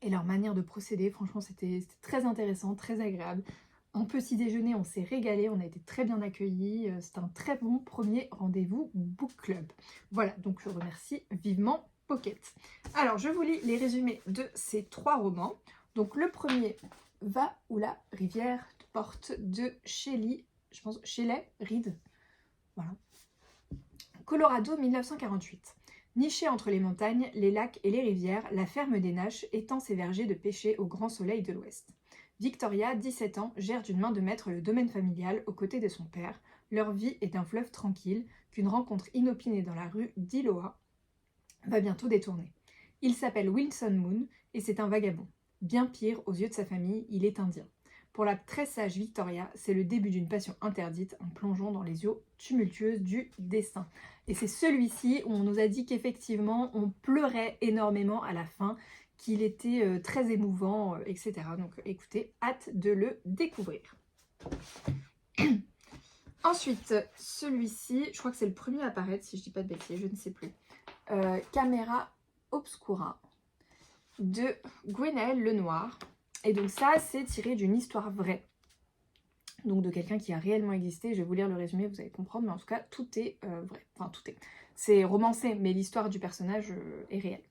et leur manière de procéder. Franchement, c'était très intéressant, très agréable. En petit déjeuner, on s'est régalé, on a été très bien accueillis. C'est un très bon premier rendez-vous book club. Voilà, donc je remercie vivement Pocket. Alors, je vous lis les résumés de ces trois romans. Donc, le premier, Va où la rivière porte, de Shelley, je pense, Shelley Reid. Voilà. Colorado, 1948. Nichée entre les montagnes, les lacs et les rivières, la ferme des Nash étend ses vergers de pêcher au grand soleil de l'Ouest. Victoria, 17 ans, gère d'une main de maître le domaine familial aux côtés de son père. Leur vie est un fleuve tranquille qu'une rencontre inopinée dans la rue d'Iloa va bientôt détourner. Il s'appelle Wilson Moon et c'est un vagabond. Bien pire, aux yeux de sa famille, il est indien. Pour la très sage Victoria, c'est le début d'une passion interdite en plongeant dans les eaux tumultueuses du destin. Et c'est celui-ci où on nous a dit qu'effectivement on pleurait énormément à la fin, qu'il était très émouvant, etc. Donc écoutez, hâte de le découvrir. Ensuite, celui-ci, je crois que c'est le premier à apparaître, si je dis pas de bêtises, je ne sais plus. Camera Obscura, de Gwenaëlle Lenoir. Et donc ça, c'est tiré d'une histoire vraie. Donc de quelqu'un qui a réellement existé. Je vais vous lire le résumé, vous allez comprendre, mais en tout cas, tout est vrai. Enfin, tout est. C'est romancé, mais l'histoire du personnage est réelle.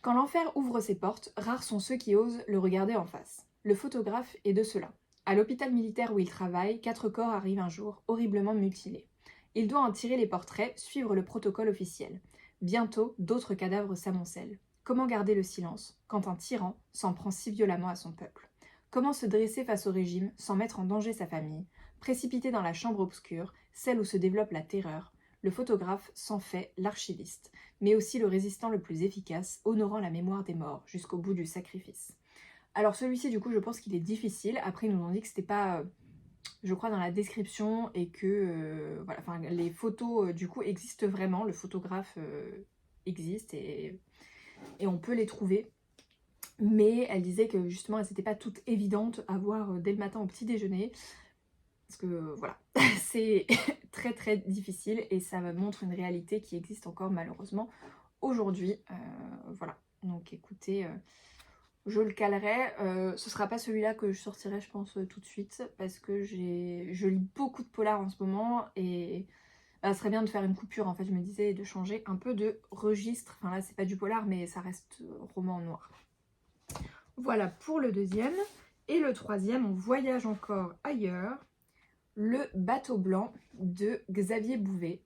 Quand l'enfer ouvre ses portes, rares sont ceux qui osent le regarder en face. Le photographe est de ceux-là. À l'hôpital militaire où il travaille, 4 corps arrivent un jour, horriblement mutilés. Il doit en tirer les portraits, suivre le protocole officiel. Bientôt, d'autres cadavres s'amoncellent. Comment garder le silence quand un tyran s'en prend si violemment à son peuple? Comment se dresser face au régime sans mettre en danger sa famille? Précipité dans la chambre obscure, celle où se développe la terreur, le photographe s'en fait l'archiviste, mais aussi le résistant le plus efficace, honorant la mémoire des morts jusqu'au bout du sacrifice. Alors celui-ci, du coup, je pense qu'il est difficile. Après, ils nous ont dit que c'était pas, je crois, dans la description, et que voilà, enfin, les photos, du coup, existent vraiment. Le photographe existe et on peut les trouver. Mais elle disait que justement, elles n'étaient pas toutes évidentes à voir dès le matin au petit déjeuner. Parce que voilà, c'est très très difficile et ça montre une réalité qui existe encore malheureusement aujourd'hui. Voilà, donc écoutez, je le calerai. Ce sera pas celui-là que je sortirai, je pense, tout de suite, parce que je lis beaucoup de polars en ce moment et ça serait bien de faire une coupure, en fait, je me disais, et de changer un peu de registre. Enfin là, c'est pas du polar, mais ça reste roman noir. Voilà pour le deuxième. Et le troisième, on voyage encore ailleurs, le bateau blanc de Xavier Bouvet.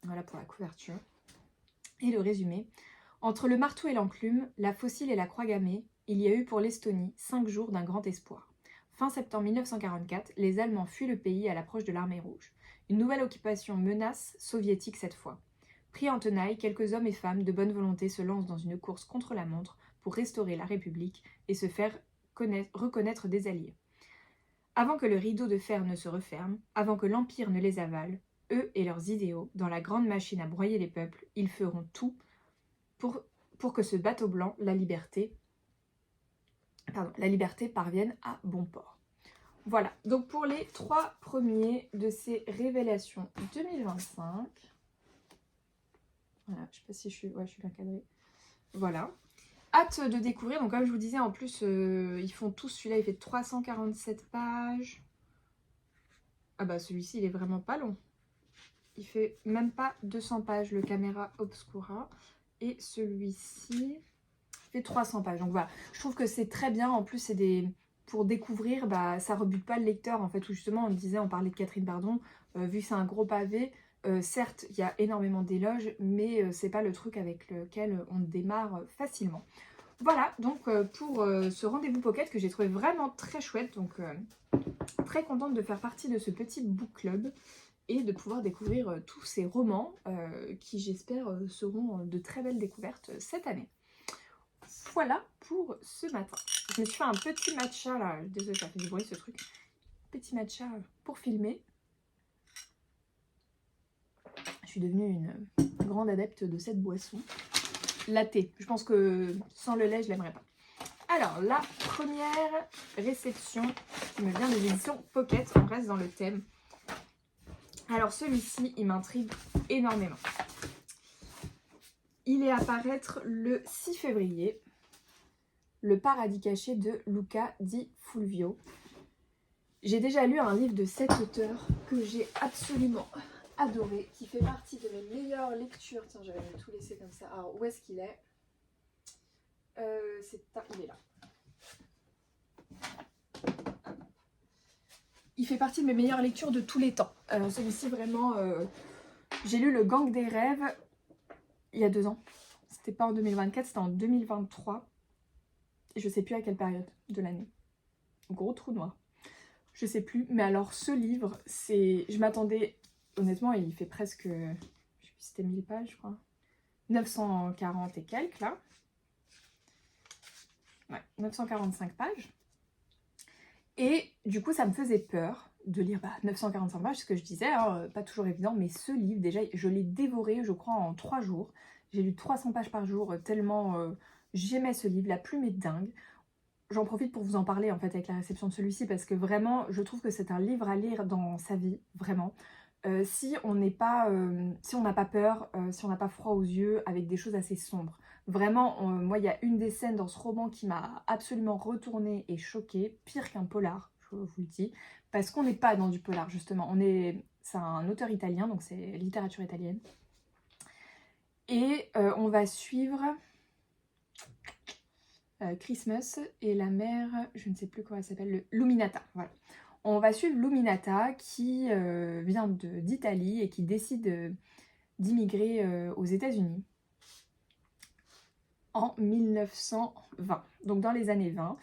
Voilà pour la couverture. Et le résumé. Entre le marteau et l'enclume, la faucille et la croix gammée, il y a eu pour l'Estonie 5 jours d'un grand espoir. Fin septembre 1944, les Allemands fuient le pays à l'approche de l'armée rouge. Une nouvelle occupation menace, soviétique cette fois. Pris en tenaille, quelques hommes et femmes de bonne volonté se lancent dans une course contre la montre pour restaurer la République et se faire reconnaître des alliés. Avant que le rideau de fer ne se referme, avant que l'Empire ne les avale, eux et leurs idéaux, dans la grande machine à broyer les peuples, ils feront tout pour que ce bateau blanc, la liberté parvienne à bon port. Voilà, donc pour les 3 premiers de ces révélations 2025. Voilà, je sais pas si je suis bien cadrée. Voilà. Hâte de découvrir, donc comme je vous disais, en plus, ils font tous, celui-là il fait 347 pages. Ah bah celui-ci il est vraiment pas long. Il fait même pas 200 pages, le Camera Obscura. Et celui-ci fait 300 pages. Donc voilà, je trouve que c'est très bien. En plus, c'est des... pour découvrir, bah, ça rebute pas le lecteur. En fait, où justement, on parlait de Catherine Bardon. Vu que c'est un gros pavé, certes, il y a énormément d'éloges, mais c'est pas le truc avec lequel on démarre facilement. Voilà, donc pour ce rendez-vous pocket que j'ai trouvé vraiment très chouette. Donc très contente de faire partie de ce petit book club et de pouvoir découvrir tous ces romans qui, j'espère, seront de très belles découvertes cette année. Voilà pour ce matin. Je me suis fait un petit matcha, là. Désolée, ça fait du bruit, ce truc. Petit matcha pour filmer. Je suis devenue une grande adepte de cette boisson. Latte. Je pense que sans le lait, je l'aimerais pas. Alors, la première réception qui me vient de l'édition Pocket. On reste dans le thème. Alors celui-ci, il m'intrigue énormément. Il est à paraître le 6 février. Le paradis caché de Luca Di Fulvio. J'ai déjà lu un livre de cet auteur que j'ai absolument adoré, qui fait partie de mes meilleures lectures. Tiens, j'avais tout laissé comme ça. Alors, où est-ce qu'il est, il est là. Il fait partie de mes meilleures lectures de tous les temps. Celui-ci, vraiment, j'ai lu Le Gang des rêves il y a 2 ans. C'était pas en 2024, c'était en 2023. Et je sais plus à quelle période de l'année. Gros trou noir. Je sais plus. Mais alors, ce livre, c'est... Je m'attendais... Honnêtement, il fait presque... Je sais plus si c'était 1000 pages, je crois. 940 et quelques, là. Ouais, 945 pages. Et du coup, ça me faisait peur de lire 945 pages, ce que je disais, hein, pas toujours évident, mais ce livre, déjà, je l'ai dévoré, je crois, en 3 jours. J'ai lu 300 pages par jour, tellement j'aimais ce livre, la plume est dingue. J'en profite pour vous en parler, en fait, avec la réception de celui-ci, parce que vraiment, je trouve que c'est un livre à lire dans sa vie, vraiment. Si on n'a pas peur, si on n'a pas froid aux yeux, avec des choses assez sombres. Vraiment, moi, il y a une des scènes dans ce roman qui m'a absolument retournée et choquée, pire qu'un polar, je vous le dis, parce qu'on n'est pas dans du polar, justement. C'est un auteur italien, donc c'est littérature italienne. Et on va suivre Christmas et la mère, je ne sais plus comment elle s'appelle, Luminata, voilà. On va suivre Luminata qui vient d'Italie et qui décide d'immigrer aux États-Unis en 1920, donc dans les années 20,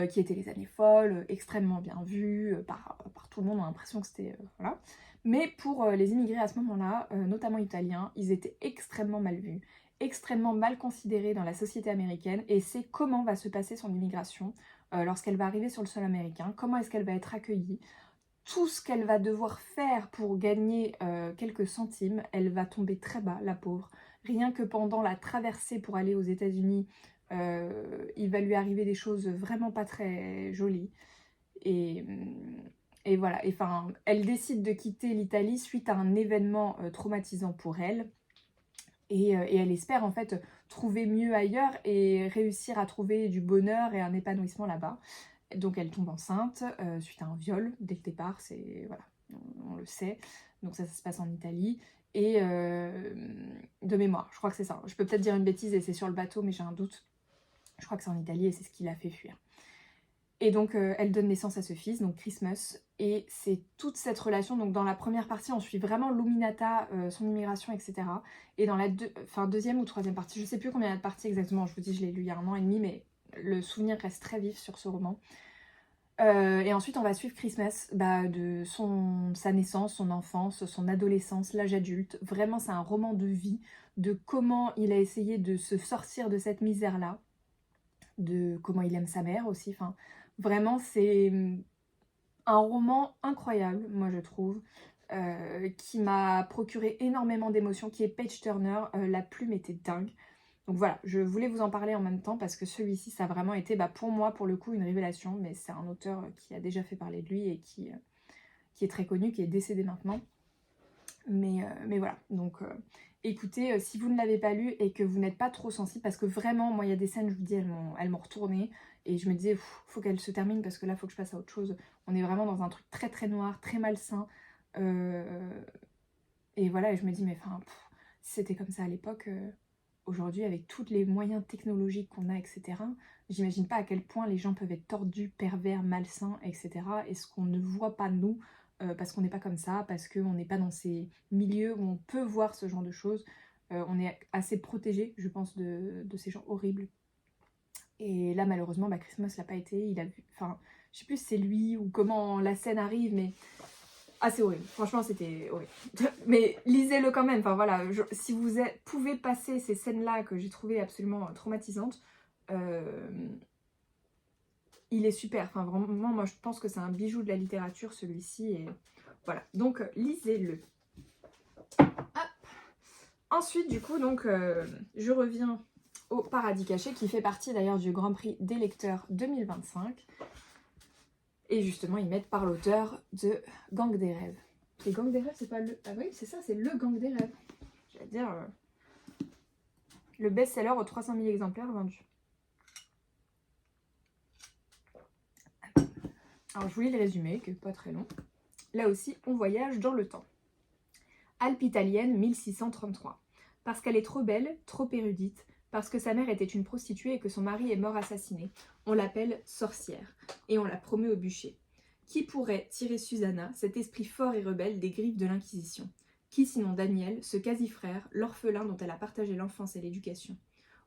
qui étaient les années folles, extrêmement bien vues par tout le monde, on a l'impression que c'était... voilà. Mais pour les immigrés à ce moment-là, notamment italiens, ils étaient extrêmement mal vus, extrêmement mal considérée dans la société américaine, et c'est comment va se passer son immigration lorsqu'elle va arriver sur le sol américain, comment est-ce qu'elle va être accueillie, tout ce qu'elle va devoir faire pour gagner quelques centimes. Elle va tomber très bas, la pauvre. Rien que pendant la traversée pour aller aux États-Unis, il va lui arriver des choses vraiment pas très jolies. Et voilà, enfin, elle décide de quitter l'Italie suite à un événement traumatisant pour elle. Et elle espère en fait trouver mieux ailleurs et réussir à trouver du bonheur et un épanouissement là-bas. Donc elle tombe enceinte suite à un viol dès le départ, voilà, on le sait. Donc ça se passe en Italie. Et de mémoire, je crois que c'est ça. Je peux peut-être dire une bêtise et c'est sur le bateau, mais j'ai un doute. Je crois que c'est en Italie et c'est ce qui l'a fait fuir. Et donc elle donne naissance à ce fils, donc Christmas, et c'est toute cette relation. Donc dans la première partie, on suit vraiment Luminata, son immigration, etc. Et dans la deuxième ou troisième partie, je sais plus combien il y a de parties exactement, je vous dis, je l'ai lu il y a 1 an et demi, mais le souvenir reste très vif sur ce roman. Et ensuite on va suivre Christmas, de sa naissance, son enfance, son adolescence, l'âge adulte. Vraiment c'est un roman de vie, de comment il a essayé de se sortir de cette misère-là, de comment il aime sa mère aussi, enfin... Vraiment, c'est un roman incroyable, moi je trouve, qui m'a procuré énormément d'émotions, qui est Page Turner, la plume était dingue. Donc voilà, je voulais vous en parler en même temps parce que celui-ci, ça a vraiment été pour moi, pour le coup, une révélation, mais c'est un auteur qui a déjà fait parler de lui et qui est très connu, qui est décédé maintenant. Mais voilà, donc écoutez, si vous ne l'avez pas lu et que vous n'êtes pas trop sensible, parce que vraiment, moi il y a des scènes, je vous dis, elles m'ont retourné, et je me disais, faut qu'elle se termine parce que là, faut que je passe à autre chose. On est vraiment dans un truc très très noir, très malsain, et voilà, et je me dis, mais enfin, si c'était comme ça à l'époque, aujourd'hui, avec tous les moyens technologiques qu'on a, etc., j'imagine pas à quel point les gens peuvent être tordus, pervers, malsains, etc., et ce qu'on ne voit pas nous, parce qu'on n'est pas comme ça, parce qu'on n'est pas dans ces milieux où on peut voir ce genre de choses. On est assez protégé, je pense, de ces gens horribles. Et là, malheureusement, Christmas l'a pas été. Il a vu, enfin, je sais plus si c'est lui ou comment la scène arrive, mais c'est horrible. Franchement, c'était horrible. Mais lisez-le quand même. Enfin voilà, si vous pouvez passer ces scènes-là que j'ai trouvées absolument traumatisantes, il est super. Enfin vraiment, moi je pense que c'est un bijou de la littérature celui-ci. Et voilà. Donc lisez-le. Ensuite, du coup, donc je reviens au Paradis Caché, qui fait partie d'ailleurs du Grand Prix des lecteurs 2025. Et justement, ils mettent par l'auteur de Gang des rêves. Et Gang des rêves, c'est pas le... Ah oui, c'est ça, c'est le Gang des rêves. J'allais dire... le best-seller aux 300 000 exemplaires vendus. Alors, je vous lis le résumé, qui n'est pas très long. Là aussi, on voyage dans le temps. Alpes italienne, 1633. Parce qu'elle est trop belle, trop érudite, parce que sa mère était une prostituée et que son mari est mort assassiné, on l'appelle sorcière, et on la promeut au bûcher. Qui pourrait tirer Susanna, cet esprit fort et rebelle, des griffes de l'Inquisition? Qui sinon Daniel, ce quasi-frère, l'orphelin dont elle a partagé l'enfance et l'éducation?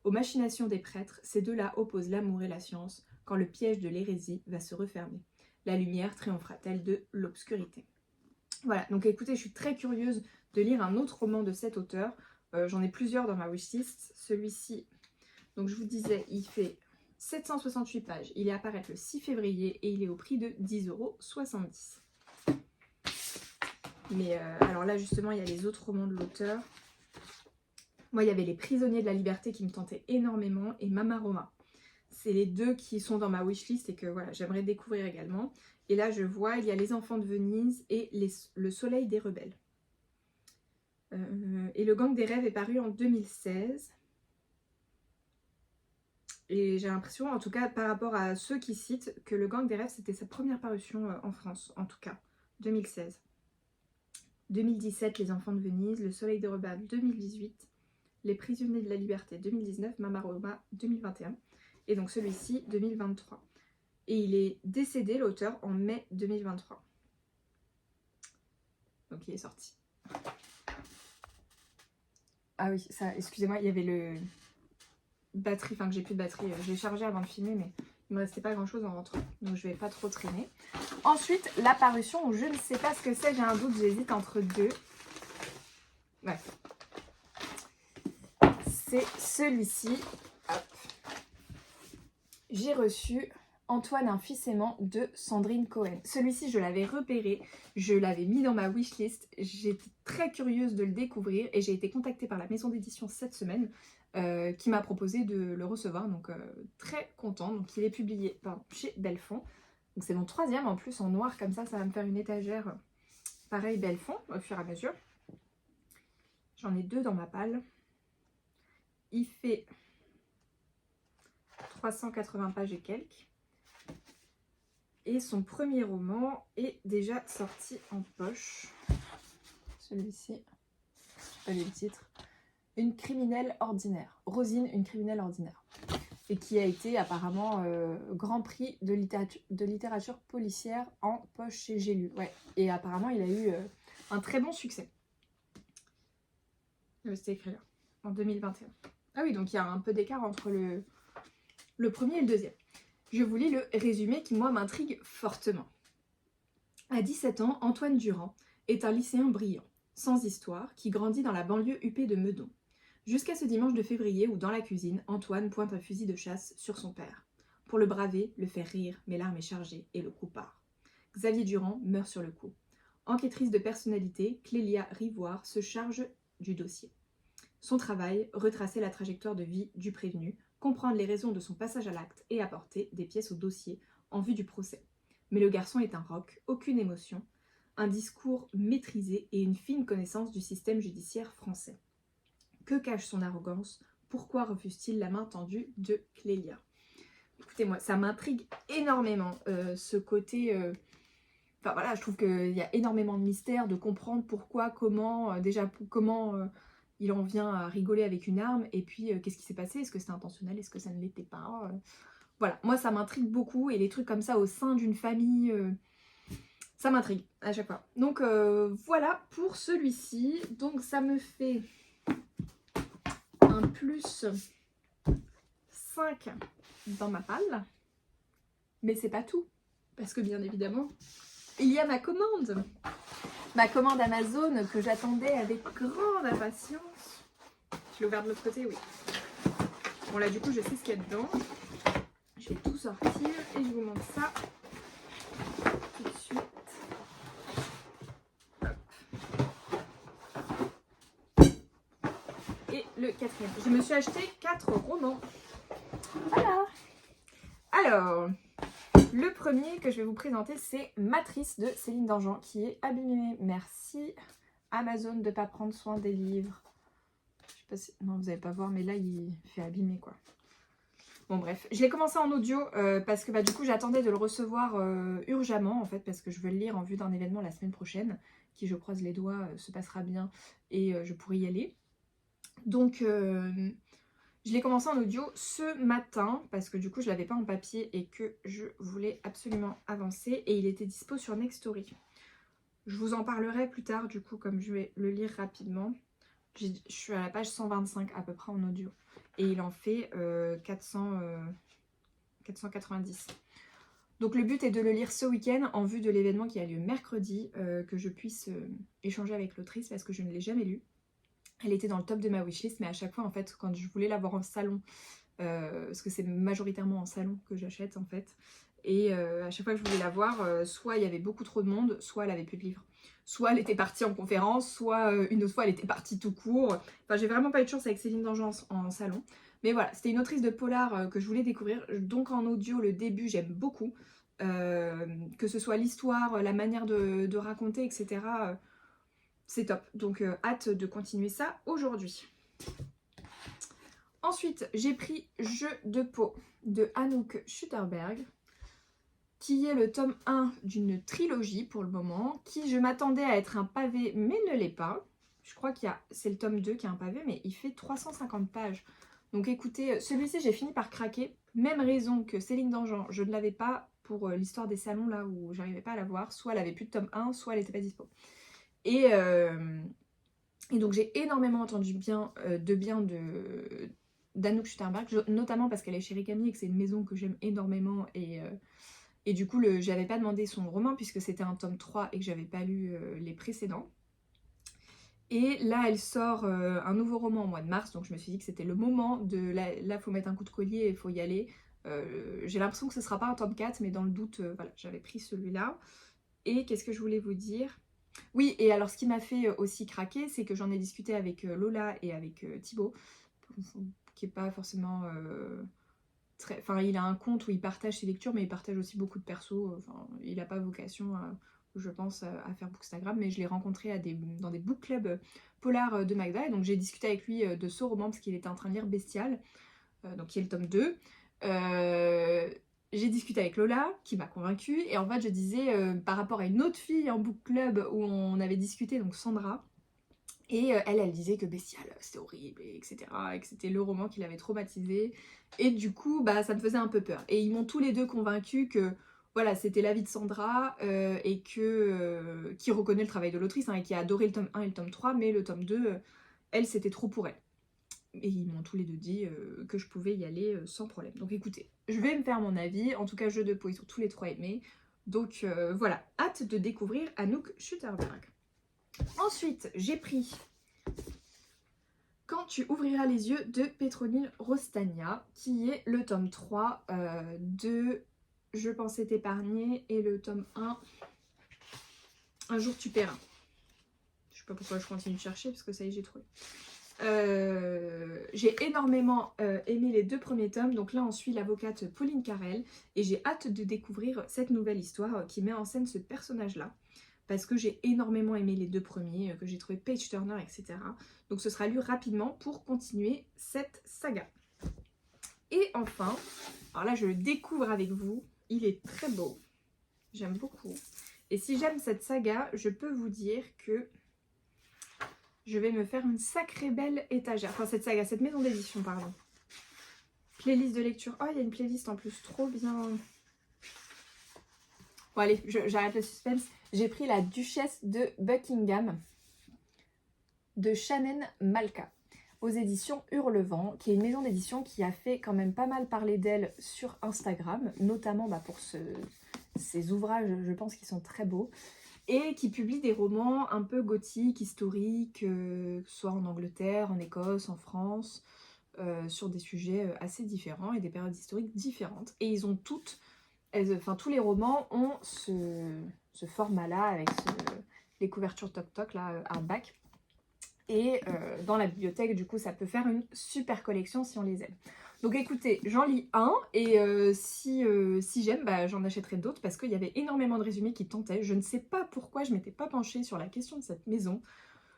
Aux machinations des prêtres, ces deux-là opposent l'amour et la science, quand le piège de l'hérésie va se refermer. La lumière triomphera-t-elle de l'obscurité? Voilà, donc écoutez, je suis très curieuse de lire un autre roman de cet auteur. J'en ai plusieurs dans ma wishlist. Celui-ci, donc je vous disais, il fait 768 pages. Il est à paraître le 6 février et il est au prix de 10,70 €. Mais alors là, justement, il y a les autres romans de l'auteur. Moi, il y avait Les Prisonniers de la Liberté qui me tentaient énormément et Mama Roma. C'est les deux qui sont dans ma wishlist et que voilà, j'aimerais découvrir également. Et là, je vois, il y a Les Enfants de Venise et Le Soleil des Rebelles. Et Le Gang des Rêves est paru en 2016. Et j'ai l'impression, en tout cas par rapport à ceux qui citent, que Le Gang des Rêves c'était sa première parution en France, en tout cas, 2016. 2017, Les Enfants de Venise, Le Soleil des Rebelles 2018, Les Prisonniers de la Liberté 2019, Mama Roma 2021. Et donc celui-ci 2023. Et il est décédé, l'auteur, en mai 2023. Donc il est sorti. Ah oui, ça, excusez-moi, il y avait le batterie, enfin que j'ai plus de batterie. Je l'ai chargé avant de filmer, mais il me restait pas grand-chose en rentrant. Donc je vais pas trop traîner. Ensuite, la parution où je ne sais pas ce que c'est, j'ai un doute, j'hésite entre deux. Ouais. C'est celui-ci. Hop. J'ai reçu Antoine, un fils aimant de Sandrine Cohen. Celui-ci, je l'avais repéré, je l'avais mis dans ma wishlist. J'étais très curieuse de le découvrir et j'ai été contactée par la maison d'édition cette semaine qui m'a proposé de le recevoir. Donc très contente. Donc il est publié chez Belfond. Donc c'est mon 3e en plus en noir comme ça va me faire une étagère pareil Belfond au fur et à mesure. J'en ai 2 dans ma palle. Il fait 380 pages et quelques. Et son premier roman est déjà sorti en poche. Celui-ci, je sais pas le titre. Une criminelle ordinaire. Rosine, une criminelle ordinaire. et qui a été apparemment Grand Prix de littérature policière en poche chez J'ai lu. Ouais. Et apparemment, il a eu un très bon succès. C'était écrit là, en 2021. Ah oui, donc il y a un peu d'écart entre le premier et le deuxième. Je vous lis le résumé qui, moi, m'intrigue fortement. À 17 ans, Antoine Durand est un lycéen brillant, sans histoire, qui grandit dans la banlieue huppée de Meudon. Jusqu'à ce dimanche de février où, dans la cuisine, Antoine pointe un fusil de chasse sur son père. Pour le braver, le faire rire, mais l'arme est chargée et le coup part. Xavier Durand meurt sur le coup. Enquêtrice de personnalité, Clélia Rivoire se charge du dossier. Son travail, retracer la trajectoire de vie du prévenu, comprendre les raisons de son passage à l'acte et apporter des pièces au dossier en vue du procès. Mais le garçon est un roc, aucune émotion, un discours maîtrisé et une fine connaissance du système judiciaire français. Que cache son arrogance? Pourquoi refuse-t-il la main tendue de Clélia? Écoutez, moi, ça m'intrigue énormément, ce côté... Enfin voilà, je trouve qu'il y a énormément de mystères, de comprendre pourquoi, comment, comment il en vient à rigoler avec une arme, et puis qu'est-ce qui s'est passé? Est-ce que c'était intentionnel? Est-ce que ça ne l'était pas? Voilà, moi ça m'intrigue beaucoup, et les trucs comme ça au sein d'une famille... ça m'intrigue à chaque fois. Donc voilà pour celui-ci. Donc ça me fait un plus 5 dans ma palle. Mais c'est pas tout. Parce que bien évidemment, il y a ma commande. Ma commande Amazon que j'attendais avec grande impatience. Je l'ai ouvert de l'autre côté, oui. Bon là du coup je sais ce qu'il y a dedans. Je vais tout sortir et je vous montre ça tout de suite. Et le quatrième. Je me suis acheté 4 romans. Voilà. Alors, le premier que je vais vous présenter, c'est Matrice de Céline Dangean, qui est abîmé. Merci Amazon de ne pas prendre soin des livres. Je sais pas si... Non, vous n'allez pas voir, mais là, il fait abîmer, quoi. Bon, bref. Je l'ai commencé en audio parce que du coup, j'attendais de le recevoir urgemment, en fait, parce que je veux le lire en vue d'un événement la semaine prochaine, qui, je croise les doigts, se passera bien et je pourrai y aller. Donc, je l'ai commencé en audio ce matin parce que du coup je l'avais pas en papier et que je voulais absolument avancer, et il était dispo sur Nextory. Je vous en parlerai plus tard du coup, comme je vais le lire rapidement. Je suis à la page 125 à peu près en audio et il en fait 490. Donc le but est de le lire ce week-end en vue de l'événement qui a lieu mercredi, que je puisse échanger avec l'autrice parce que je ne l'ai jamais lu. Elle était dans le top de ma wishlist, mais à chaque fois, en fait, quand je voulais l'avoir en salon, parce que c'est majoritairement en salon que j'achète, en fait, et à chaque fois que je voulais l'avoir, soit il y avait beaucoup trop de monde, soit elle avait plus de livres. Soit elle était partie en conférence, soit une autre fois elle était partie tout court. Enfin, j'ai vraiment pas eu de chance avec Céline Dangean en salon. Mais voilà, c'était une autrice de polar que je voulais découvrir. Donc en audio, le début, j'aime beaucoup. Que ce soit l'histoire, la manière de raconter, etc., c'est top, donc hâte de continuer ça aujourd'hui. Ensuite, j'ai pris Jeu de peau de Anouk Schutterberg, qui est le tome 1 d'une trilogie pour le moment, qui je m'attendais à être un pavé, mais ne l'est pas. Je crois c'est le tome 2 qui a un pavé, mais il fait 350 pages. Donc écoutez, celui-ci j'ai fini par craquer. Même raison que Céline Dangean, je ne l'avais pas pour l'histoire des salons là où j'arrivais pas à la voir. Soit elle avait plus de tome 1, soit elle n'était pas dispo. Et donc j'ai énormément entendu d'Anouk Schutterberg, notamment parce qu'elle est chez Ricami et que c'est une maison que j'aime énormément, et du coup j'avais pas demandé son roman puisque c'était un tome 3 et que j'avais pas lu les précédents. Et là elle sort un nouveau roman au mois de mars, donc je me suis dit que c'était le moment de... Là faut mettre un coup de collier et il faut y aller. J'ai l'impression que ce sera pas un tome 4, mais dans le doute, voilà, j'avais pris celui-là. Et qu'est-ce que je voulais vous dire ? Oui, et alors ce qui m'a fait aussi craquer, c'est que j'en ai discuté avec Lola et avec Thibaut, qui est pas forcément très... Enfin, il a un compte où il partage ses lectures, mais il partage aussi beaucoup de persos. Enfin, il n'a pas vocation, je pense, à faire Bookstagram, mais je l'ai rencontré dans des book clubs polars de Magda, et donc j'ai discuté avec lui de ce roman, parce qu'il était en train de lire Bestial, donc qui est le tome 2. J'ai discuté avec Lola, qui m'a convaincue, et en fait je disais par rapport à une autre fille en book club où on avait discuté, donc Sandra, Et elle disait que Bestial, c'était horrible, etc. Et que c'était le roman qui l'avait traumatisée. Et du coup, bah, ça me faisait un peu peur. Et ils m'ont tous les deux convaincus que voilà, c'était la vie de Sandra et que qui reconnaît le travail de l'autrice hein, et qui a adoré le tome 1 et le tome 3, mais le tome 2, elle, c'était trop pour elle. Et ils m'ont tous les deux dit que je pouvais y aller sans problème. Donc écoutez, je vais me faire mon avis. En tout cas, Jeux de peau, ils ont tous les trois aimés. Donc voilà, hâte de découvrir Anouk Schutterberg. Ensuite, j'ai pris Quand tu ouvriras les yeux de Petronile Rostagna, qui est le tome 3 de Je pensais t'épargner et le tome 1 Un jour tu paieras. Je sais pas pourquoi je continue de chercher parce que ça y est, j'ai trouvé. J'ai énormément aimé les 2 premiers tomes, donc là on suit l'avocate Pauline Carrel et j'ai hâte de découvrir cette nouvelle histoire qui met en scène ce personnage-là. Parce que j'ai énormément aimé les 2 premiers, que j'ai trouvé page turner, etc. Donc ce sera lu rapidement pour continuer cette saga. Et enfin, alors là je le découvre avec vous, il est très beau, j'aime beaucoup. Et si j'aime cette saga, je peux vous dire que je vais me faire une sacrée belle étagère. Enfin cette saga, cette maison d'édition, pardon. Playlist de lecture, oh il y a une playlist en plus, trop bien. Bon allez, j'arrête le suspense. J'ai pris La Duchesse de Buckingham de Shannon Malka aux éditions Hurlevent, qui est une maison d'édition qui a fait quand même pas mal parler d'elle sur Instagram, notamment pour ses ouvrages, je pense, qui sont très beaux, et qui publie des romans un peu gothiques, historiques, soit en Angleterre, en Écosse, en France, sur des sujets assez différents et des périodes historiques différentes. Et ils ont toutes... tous les romans ont ce format-là, avec les couvertures toc-toc, là, hardback. Et dans la bibliothèque, du coup, ça peut faire une super collection si on les aime. Donc écoutez, j'en lis un, et si j'aime, j'en achèterai d'autres, parce qu'il y avait énormément de résumés qui tentaient. Je ne sais pas pourquoi je m'étais pas penchée sur la question de cette maison,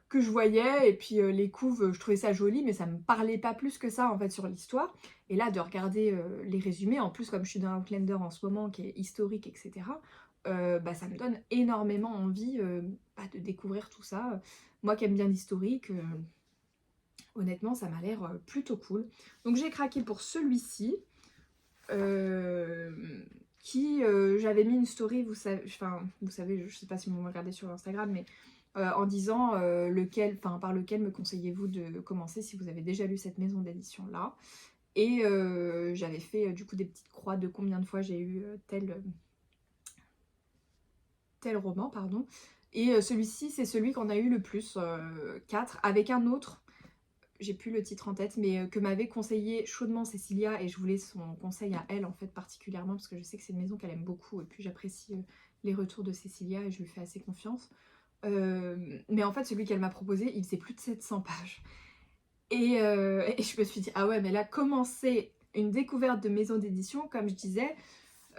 que je voyais, et puis les couves, je trouvais ça joli, mais ça me parlait pas plus que ça, en fait, sur l'histoire. Et là, de regarder les résumés, en plus, comme je suis dans Outlander en ce moment, qui est historique, etc., ça me donne énormément envie de découvrir tout ça. Moi qui aime bien l'historique, honnêtement, ça m'a l'air plutôt cool. Donc j'ai craqué pour celui-ci, qui j'avais mis une story, vous savez, je sais pas si vous me regardez sur Instagram, mais en disant par lequel me conseillez-vous de commencer si vous avez déjà lu cette maison d'édition là. Et j'avais fait du coup des petites croix de combien de fois j'ai eu tel roman, pardon. Et celui-ci, c'est celui qu'on a eu le plus, 4, avec un autre, j'ai plus le titre en tête, mais que m'avait conseillé chaudement Cécilia, et je voulais son conseil à elle, en fait, particulièrement, parce que je sais que c'est une maison qu'elle aime beaucoup, et puis j'apprécie les retours de Cécilia, et je lui fais assez confiance. Mais en fait, celui qu'elle m'a proposé, il faisait plus de 700 pages. Et je me suis dit, ah ouais, mais là, commencer une découverte de maison d'édition, comme je disais...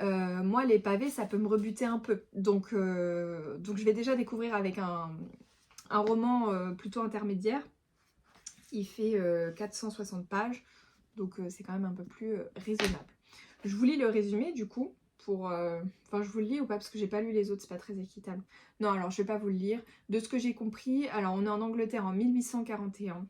moi les pavés ça peut me rebuter un peu, donc je vais déjà découvrir avec un roman plutôt intermédiaire. Il fait 460 pages, donc c'est quand même un peu plus raisonnable. Je vous lis le résumé du coup pour... je vous le lis ou pas, parce que j'ai pas lu les autres, c'est pas très équitable. Non, alors je vais pas vous le lire. De ce que j'ai compris, alors on est en Angleterre en 1841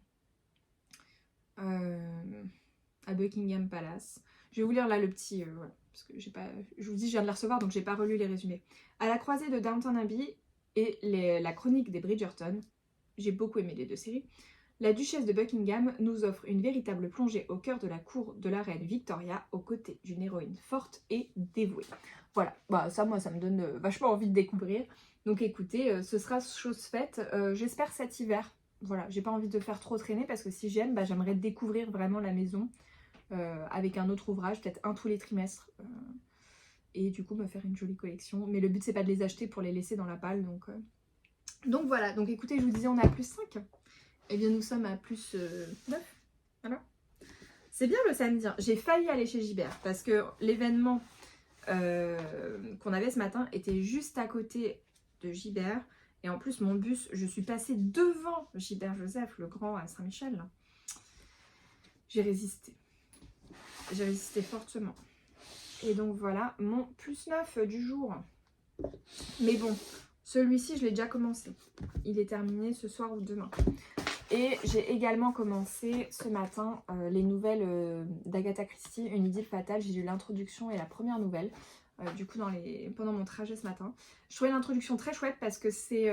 à Buckingham Palace. Je vais vous lire là le petit... voilà. Parce que j'ai pas, je vous dis, je viens de la recevoir, donc j'ai pas relu les résumés. À la croisée de Downton Abbey et la chronique des Bridgerton, j'ai beaucoup aimé les 2 séries, la duchesse de Buckingham nous offre une véritable plongée au cœur de la cour de la reine Victoria, aux côtés d'une héroïne forte et dévouée. Voilà, ça, moi, ça me donne vachement envie de découvrir. Donc écoutez, ce sera chose faite, j'espère cet hiver. Voilà, j'ai pas envie de faire trop traîner, parce que si j'aime, j'aimerais découvrir vraiment la maison. Avec un autre ouvrage, peut-être un tous les trimestres, et du coup me faire une jolie collection. Mais le but c'est pas de les acheter pour les laisser dans la palle, donc voilà. Donc écoutez, je vous disais on est à plus 5, et bien nous sommes à plus 9, voilà. C'est bien le samedi, hein. J'ai failli aller chez Gibert, parce que l'événement qu'on avait ce matin était juste à côté de Gibert, et en plus mon bus, je suis passée devant Gibert Joseph, le grand à Saint-Michel, là. J'ai résisté fortement. Et donc voilà mon plus 9 du jour. Mais bon, Celui-ci, je l'ai déjà commencé. Il est terminé ce soir ou demain. Et j'ai également commencé ce matin les nouvelles d'Agatha Christie, Une idylle fatale. J'ai lu l'introduction et la première nouvelle, du coup pendant mon trajet ce matin. Je trouvais l'introduction très chouette parce que c'est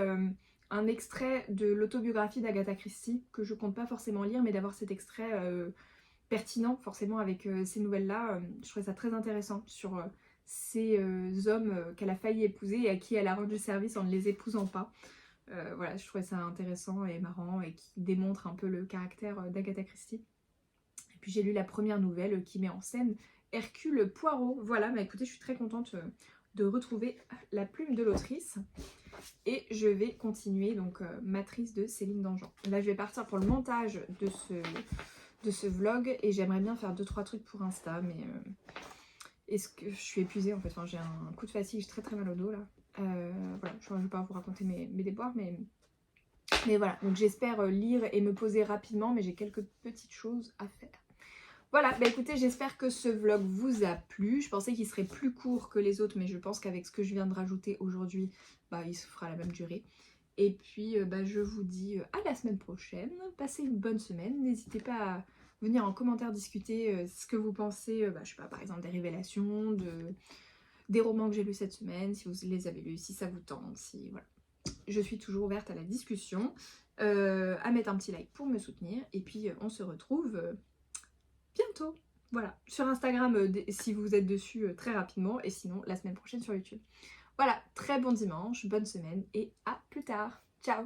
un extrait de l'autobiographie d'Agatha Christie, que je compte pas forcément lire, mais d'avoir cet extrait pertinent forcément avec ces nouvelles-là. Je trouvais ça très intéressant sur ces hommes qu'elle a failli épouser et à qui elle a rendu service en ne les épousant pas. Voilà, je trouvais ça intéressant et marrant et qui démontre un peu le caractère d'Agatha Christie. Et puis j'ai lu la première nouvelle qui met en scène Hercule Poirot. Voilà, bah écoutez, je suis très contente de retrouver la plume de l'autrice. Et je vais continuer donc Matrice de Céline Dangean. Là je vais partir pour le montage de ce vlog et j'aimerais bien faire 2-3 trucs pour Insta, mais est-ce que je suis épuisée en fait, enfin, j'ai un coup de fatigue, j'ai très mal au dos là. Voilà, je ne vais pas vous raconter mes déboires, mais voilà, donc j'espère lire et me poser rapidement, mais j'ai quelques petites choses à faire. Voilà, bah écoutez, j'espère que ce vlog vous a plu. Je pensais qu'il serait plus court que les autres, mais je pense qu'avec ce que je viens de rajouter aujourd'hui, bah il se fera la même durée. Et puis bah, je vous dis à la semaine prochaine, passez une bonne semaine, n'hésitez pas à venir en commentaire discuter ce que vous pensez, bah, je sais pas, par exemple des révélations, des romans que j'ai lus cette semaine, si vous les avez lus, si ça vous tente, si voilà. Je suis toujours ouverte à la discussion, à mettre un petit like pour me soutenir, et puis on se retrouve bientôt. Voilà, sur Instagram si vous êtes dessus très rapidement, et sinon la semaine prochaine sur YouTube. Voilà, très bon dimanche, bonne semaine, et à plus tard. Ciao!